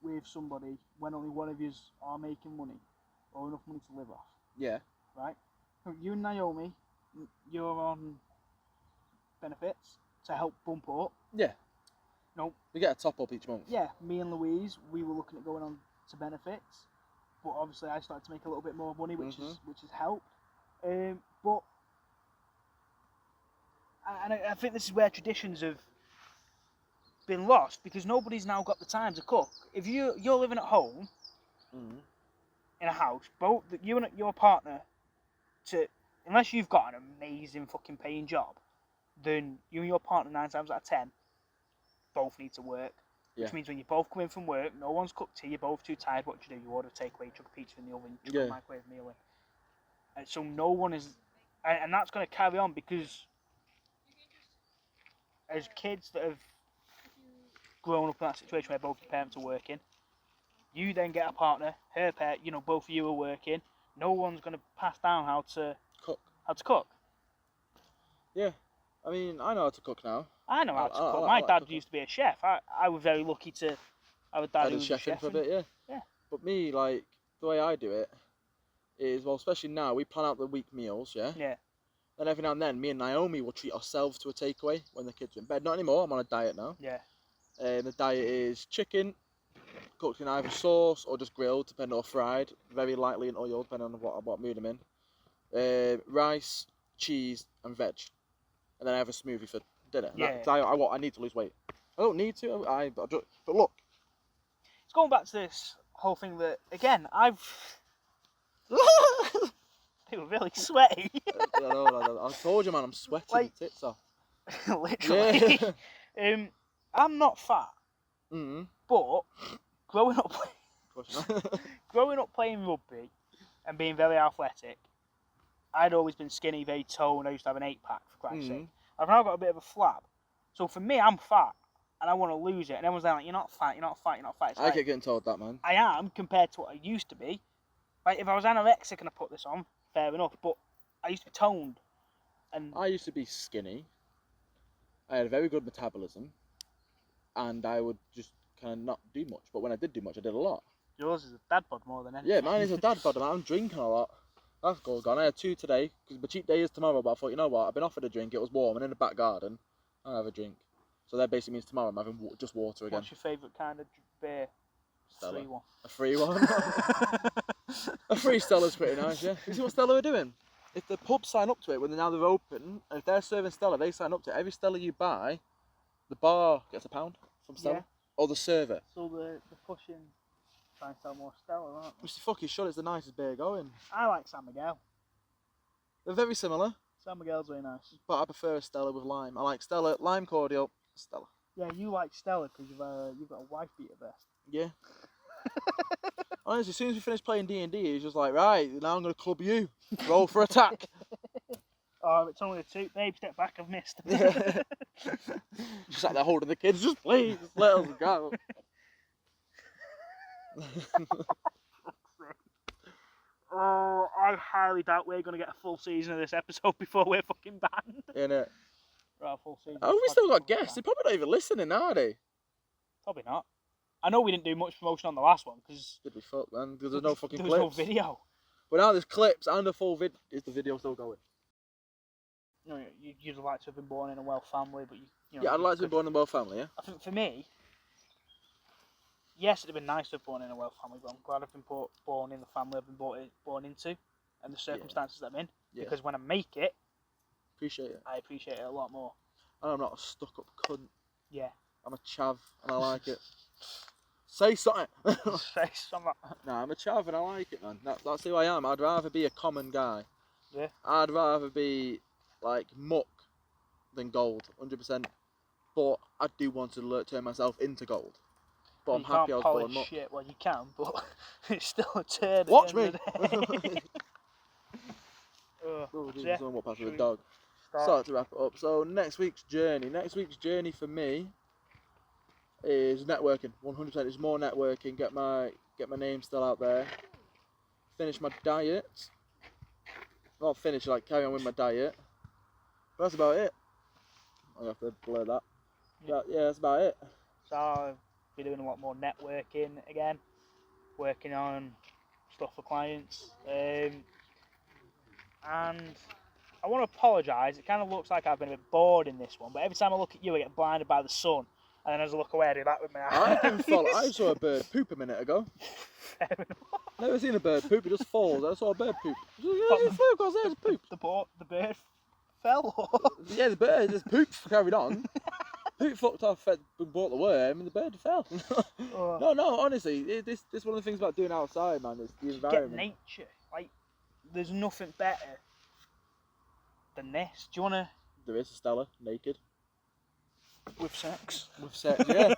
with somebody when only one of you are making money or enough money to live off. Yeah. Right? So you and Naomi, you're on benefits to help bump up. Yeah. No. We get a top up each month. Yeah. Me and Louise, we were looking at going on to benefits. But obviously, I started to make a little bit more money, which has helped. But I think this is where traditions have been lost because nobody's now got the time to cook. If you're living at home in a house, both you and your partner, unless you've got an amazing fucking paying job, then you and your partner 9 times out of 10 both need to work. Yeah. Which means when you both come in from work, no one's cooked tea, you're both too tired, what do? You order a takeaway, chuck a pizza in the oven, chuck a microwave meal in. And so no one is... And that's going to carry on because as kids that have grown up in that situation where both your parents are working, you then get a partner, her parent, both of you are working, no one's going to pass down how to cook. Yeah. I mean, I know how to cook now. I know how to cook. My dad used to be a chef. I was very lucky to have a dad who was a chef. For a bit, yeah. Yeah. But me, like, the way I do it is, well, especially now, we plan out the week meals, yeah? Yeah. Then every now and then, me and Naomi will treat ourselves to a takeaway when the kids are in bed. Not anymore, I'm on a diet now. Yeah. The diet is chicken, cooked in either sauce or just grilled, depending on fried, very lightly in oil, depending on what mood I'm in. Rice, cheese, and veg. And then I have a smoothie for dinner. Yeah. I need to lose weight. I don't need to. But look. It's going back to this whole thing that, again, they were really sweaty. I told you, man, I'm sweating like, tits off. Literally. Yeah. I'm not fat. But growing up playing rugby and being very athletic, I'd always been skinny, very toned. I used to have an 8-pack, for Christ's sake. I've now got a bit of a flab. So for me, I'm fat. and I want to lose it. And everyone's like, you're not fat, you're not fat, you're not fat. It's I like, keep getting told that, man. I am compared to what I used to be. Like, if I was anorexic and I put this on, fair enough. But I used to be toned. And I used to be skinny. I had a very good metabolism. And I would just kind of not do much. But when I did do much, I did a lot. yours is a dad bod more than anything. Yeah, mine is a dad bod, and I'm drinking a lot. That's all gone. I had 2 today, because my cheat day is tomorrow, but I thought, you know what, I've been offered a drink, it was warm, and in the back garden, I'll have a drink. So that basically means tomorrow I'm having just water again. What's your favourite kind of beer? Stella. 3-1. A free one? A free Stella's pretty nice, yeah. You see what Stella are doing? If the pubs sign up to it when they're open, and if they're serving Stella, they sign up to it. Every Stella you buy, the bar gets £1 from Stella. Yeah. Or the server. So they're pushing, trying to sell more Stella, aren't they? Which the fuck is shut, it's the nicest beer going. I like San Miguel. They're very similar, San Miguel's very nice. but I prefer a Stella with lime. I like Stella, lime cordial, Stella. Yeah, you like Stella because you've got a wife beater vest. Yeah. Honestly, as soon as we finish playing D&D, he's just like, right, now I'm going to club you. Roll for attack. Oh, it's only a 2. Babe, step back, I've missed. Just sat there holding the kids, just please, let us go. Oh, I highly doubt we're going to get a full season of this episode before we're fucking banned. Innit? Right, a full season. Oh, we still got guests. They're probably not even listening, are they? Probably not. I know we didn't do much promotion on the last one because Did we fuck, man? Because there's no fucking there was clips. no video. But now there's clips and a full vid. Is the video still going? You know, you'd like to have been born in a well family, but you know. Yeah, I'd like to be could- born in a well family, yeah? I think for me, yes, it'd have been nice to have born in a well family, but I'm glad I've been born in the family I've been born into and the circumstances that I'm in. Yeah. Because when I make it, Appreciate it. I appreciate it a lot more. And I'm not a stuck up cunt. Yeah. I'm a chav and I like it. Say something. Nah, I'm a chav and I like it, man. That's who I am. I'd rather be a common guy. Yeah. I'd rather be like muck than gold, 100%. But I do want to turn myself into gold. But I'm happy I was born muck. Shit. Well, you can, but it's still a turn. Watch me. Oh, Jesus, yeah. someone walked past with a Should we dog. start? Start to wrap it up. So next week's journey for me is networking. 100%. It's more networking. Get my name still out there. Finish my diet. Not finish, like carry on with my diet. But that's about it. I'll have to blur that. Yeah, that's about it. So I'll be doing a lot more networking again, working on stuff for clients. And I want to apologise. It kind of looks like I've been a bit bored in this one, but every time I look at you, I get blinded by the sun. And then as I look away, I do that with my eyes. I saw a bird poop a minute ago. Fair enough. Never seen a bird poop. It just falls. I saw a bird poop. It flew across there. It's poop. The bird fell. Yeah, the bird just poop carried on. Poop fucked off, bought the worm, and the bird fell. No, honestly, this one of the things about doing outside, man, is the environment. Get nature. Like, there's nothing better than this. Do you want to... There is a Stella, naked. With sex? With sex, yeah.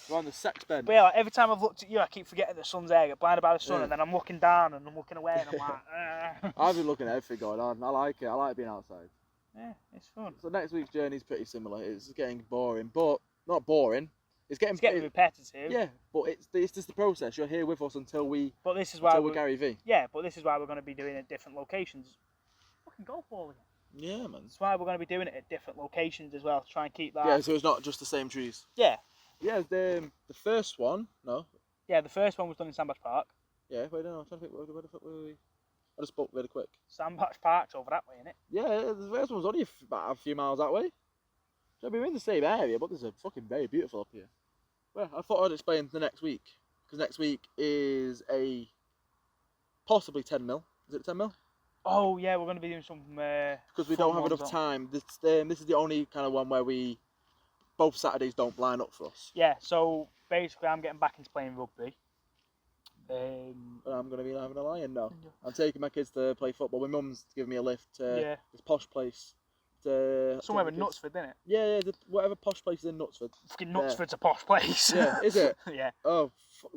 We're on the sex bed. But yeah, like, every time I've looked at you, I keep forgetting the sun's there. I get blinded by the sun, Yeah. and then I'm looking down, and I'm looking away, and I'm like... I've been looking at everything going on. I like it. I like being outside. Yeah, it's fun. So next week's journey is pretty similar. It's getting boring, but not boring. It's getting repetitive. Yeah, but it's just the process. You're here with us until But this is why we're Gary V. Yeah, but this is why we're going to be doing it at different locations. Fucking golf ball again. Yeah, man. That's why we're going to be doing it at different locations as well, to try and keep that. Yeah, so it's not just the same trees. Yeah. Yeah, the first one, no. Yeah, the first one was done in Sandbach Park. Yeah, wait, no, I'm trying to think, where the fuck were we? I just spoke really quick. Sandbach Park's over that way, innit? Yeah, the first one was only about a few miles that way. So we're in the same area, but this is fucking very beautiful up here. Well, I thought I'd explain the next week. Because next week is a possibly 10 mil. Is it 10 mil? Oh, yeah, we're going to be doing some... Because we don't have enough time. This is the only kind of one where both Saturdays don't line up for us. Yeah, so basically I'm getting back into playing rugby. I'm going to be having a lion now. I'm taking my kids to play football. My mum's giving me a lift to this posh place. Somewhere in Knutsford, isn't it? Yeah, whatever posh place is in Knutsford. Fucking Knutsford's a posh place. Yeah, is it? Yeah. Oh,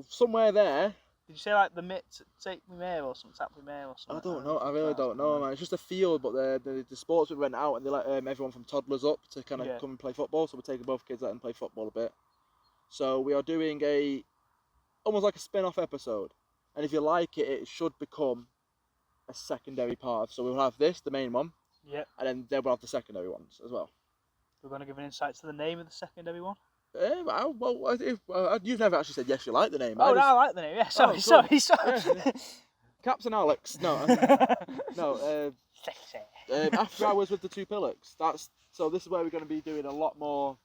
somewhere there, Did you say like the mitt take me mail or something, tap me mail or something? I don't know. I really don't know, man. It's just a field, but the sports we went out and they let everyone from toddlers up to kind of come and play football. So we're taking both kids out and play football a bit. So we are doing almost like a spin-off episode, and if you like it, it should become a secondary part. So we'll have this, the main one, and then we'll have the secondary ones as well. We're going to give an insight to the name of the secondary one. You've never actually said yes. You like the name. Oh, no, I like the name. Yeah, sorry. Yeah. Captain Alex. No. After Hours with the Two Pillocks. So this is where we're going to be doing a lot more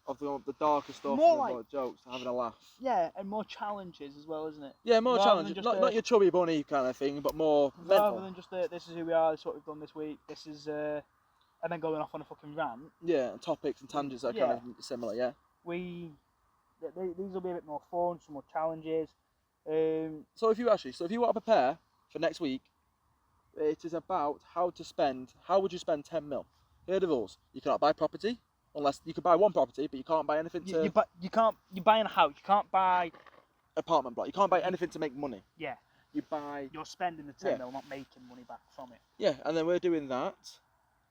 of the darker stuff, more jokes, having a laugh. Yeah, and more challenges as well, isn't it? Yeah, more challenges. Not your chubby bunny kind of thing, but more rather than just this is who we are, this is what we've done this week, this is and then going off on a fucking rant. Yeah, and topics and tangents that are kind of similar. Yeah. These will be a bit more fun, some more challenges. So if you want to prepare for next week, it is about how would you spend 10 mil? Here are the rules. You cannot buy property, unless you can buy one property, but you can't buy anything to... You're buying a house, you can't buy... apartment block. You can't buy anything to make money. Yeah. You're spending the 10 mil, not making money back from it. Yeah, and then we're doing that.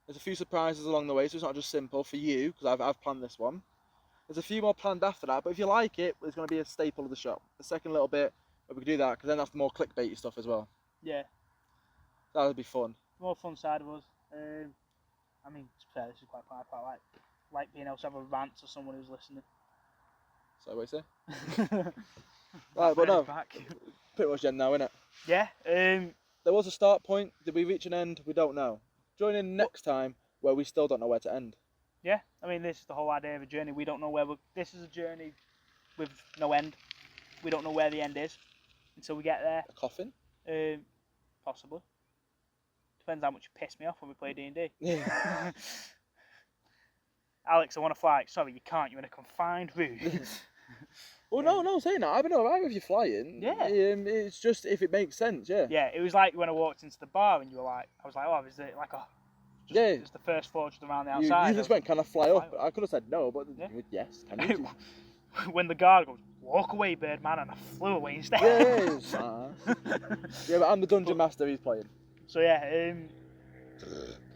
There's a few surprises along the way, so it's not just simple for you, because I've planned this one. There's a few more planned after that, but if you like it, it's going to be a staple of the show. The second little bit, we can do that, because then that's the more clickbaity stuff as well. Yeah. That would be fun. More fun side of us. I mean, to be fair, this is quite fun. I quite like being able to have a rant to someone who's listening. So what you say? Right, but no, pretty much end now, innit? Yeah. There was a start point. Did we reach an end? We don't know. Join in next time where we still don't know where to end. Yeah, I mean, this is the whole idea of a journey. We don't know where this is a journey with no end. We don't know where the end is until we get there. A coffin? Possibly. Depends how much you piss me off when we play D&D. Yeah. Alex, I want to fly. Sorry, you can't. You're in a confined room. Well, no, saying that. I've been alright with you flying. Yeah. It's just if it makes sense, yeah. Yeah, it was like when I walked into the bar and you were like, I was like, oh, is it like a... It's the first floor just around the outside. You just went, can I fly up? I could have said no, but yes, can you? When the guard goes, walk away, Birdman, and I flew away instead. Yes. Yeah, but I'm the dungeon master he's playing. So yeah.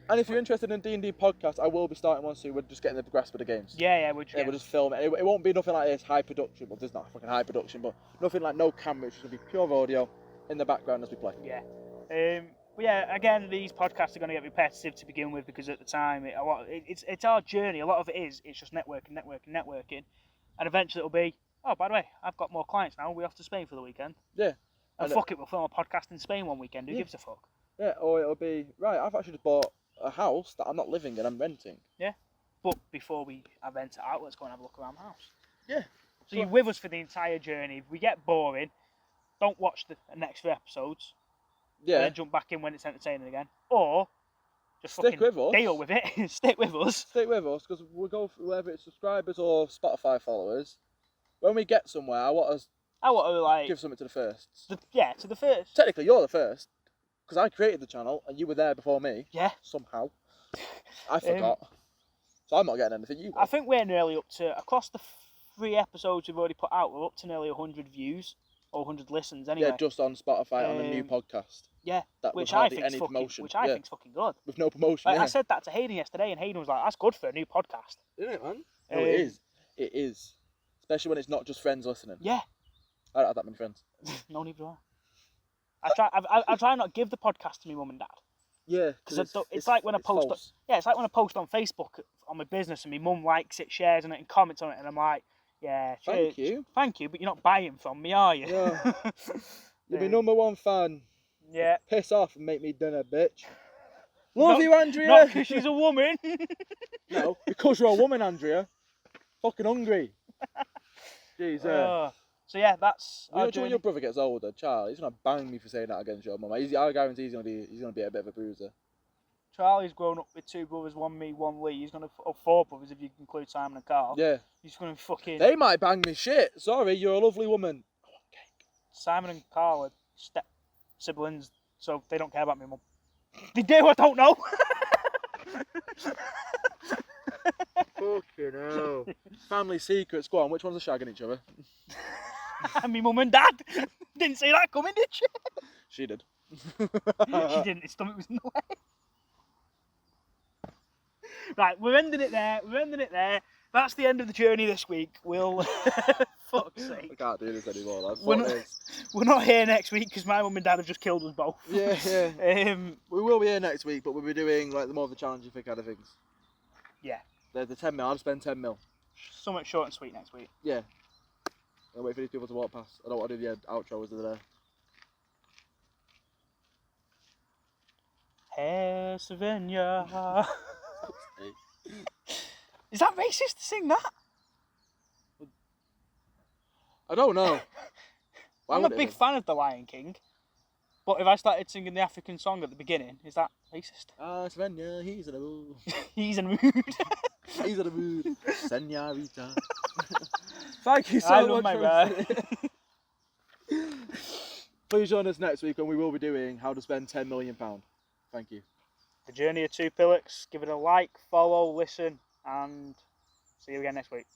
And if you're interested in D&D podcast, I will be starting one soon. We're just getting the grasp of the games. Yeah, we'll just film it. It won't be nothing like this high production. Well, there's not fucking high production, but nothing like no camera. It's just gonna be pure audio in the background as we play. Yeah. But yeah, again, these podcasts are going to get repetitive to begin with because at the time, it's our journey. A lot of it is, it's just networking. And eventually it'll be, oh, by the way, I've got more clients now. We're off to Spain for the weekend. Yeah. And fuck it, we'll film a podcast in Spain one weekend. Who gives a fuck? Yeah, or it'll be, right, I've actually just bought a house that I'm not living in, I'm renting. Yeah. But before I rent it out, let's go and have a look around the house. Yeah. So you're with us for the entire journey. If we get boring, don't watch the next few episodes. Yeah. And then jump back in when it's entertaining again. Or just stick with us. Deal with it. Stick with us. Stick with us, because we'll go for whether it's subscribers or Spotify followers. When we get somewhere, I want to give something to the firsts. To the first. Technically, you're the first, because I created the channel and you were there before me. Yeah. Somehow. I forgot. So I'm not getting anything. You will. I think we're nearly up to, across the 3 episodes we've already put out, we're up to nearly 100 views. Or 100 listens anyway. Yeah, just on Spotify on a new podcast. Yeah, which I think is fucking good. With no promotion. I said that to Hayden yesterday, and Hayden was like, "That's good for a new podcast." Isn't it, man? No, it is. It is. Especially when it's not just friends listening. Yeah. I don't have that many friends. No, neither do I. I try not to give the podcast to my mum and dad. Yeah, because it's like when I post. It's like when I post on Facebook on my business, and my mum likes it, shares on it, and comments on it, and I'm like. Yeah, thank you, but you're not buying from me, are you? Yeah. You're my number one fan. Yeah. Piss off and make me dinner, bitch. Love you, Andrea. Not because she's a woman. No, because you're a woman, Andrea. Fucking hungry. Jeez. So yeah, that's. You know, when your brother gets older, Charlie, he's gonna bang me for saying that against your mum. I guarantee he's gonna be a bit of a bruiser. Charlie's grown up with 2 brothers, 1 me, 1 Lee. He's gonna 4 brothers if you include Simon and Carl. Yeah. He's gonna fucking. They might bang me shit. Sorry, you're a lovely woman. I want cake. Simon and Carl are step siblings, so they don't care about me mum. They do. I don't know. Fucking hell. Family secrets. Go on. Which ones are shagging each other? My mum and dad didn't see that coming, did she? She did. She didn't. His stomach was in the way. Right, we're ending it there. That's the end of the journey this week. We'll... Fuck's sake. I can't do this anymore, lad. We're not here next week because my mum and dad have just killed us both. Yeah. We will be here next week, but we'll be doing like the more of the challenging kind of things. Yeah. The 10 mil. I'll spend 10 mil. Something short and sweet next week. Yeah. I'll wait for these people to walk past. I don't want to do the outro as they're there. Pennsylvania. Is that racist to sing that? I don't know. I'm a big fan of The Lion King, but if I started singing the African song at the beginning, is that racist? Svenja, he's in a mood. He's in a mood. He's in a mood. Senorita. Thank you so much. My man. Please join us next week when we will be doing how to spend £10 million. Thank you. The Journey of Two Pillocks. Give it a like, follow, listen, and see you again next week.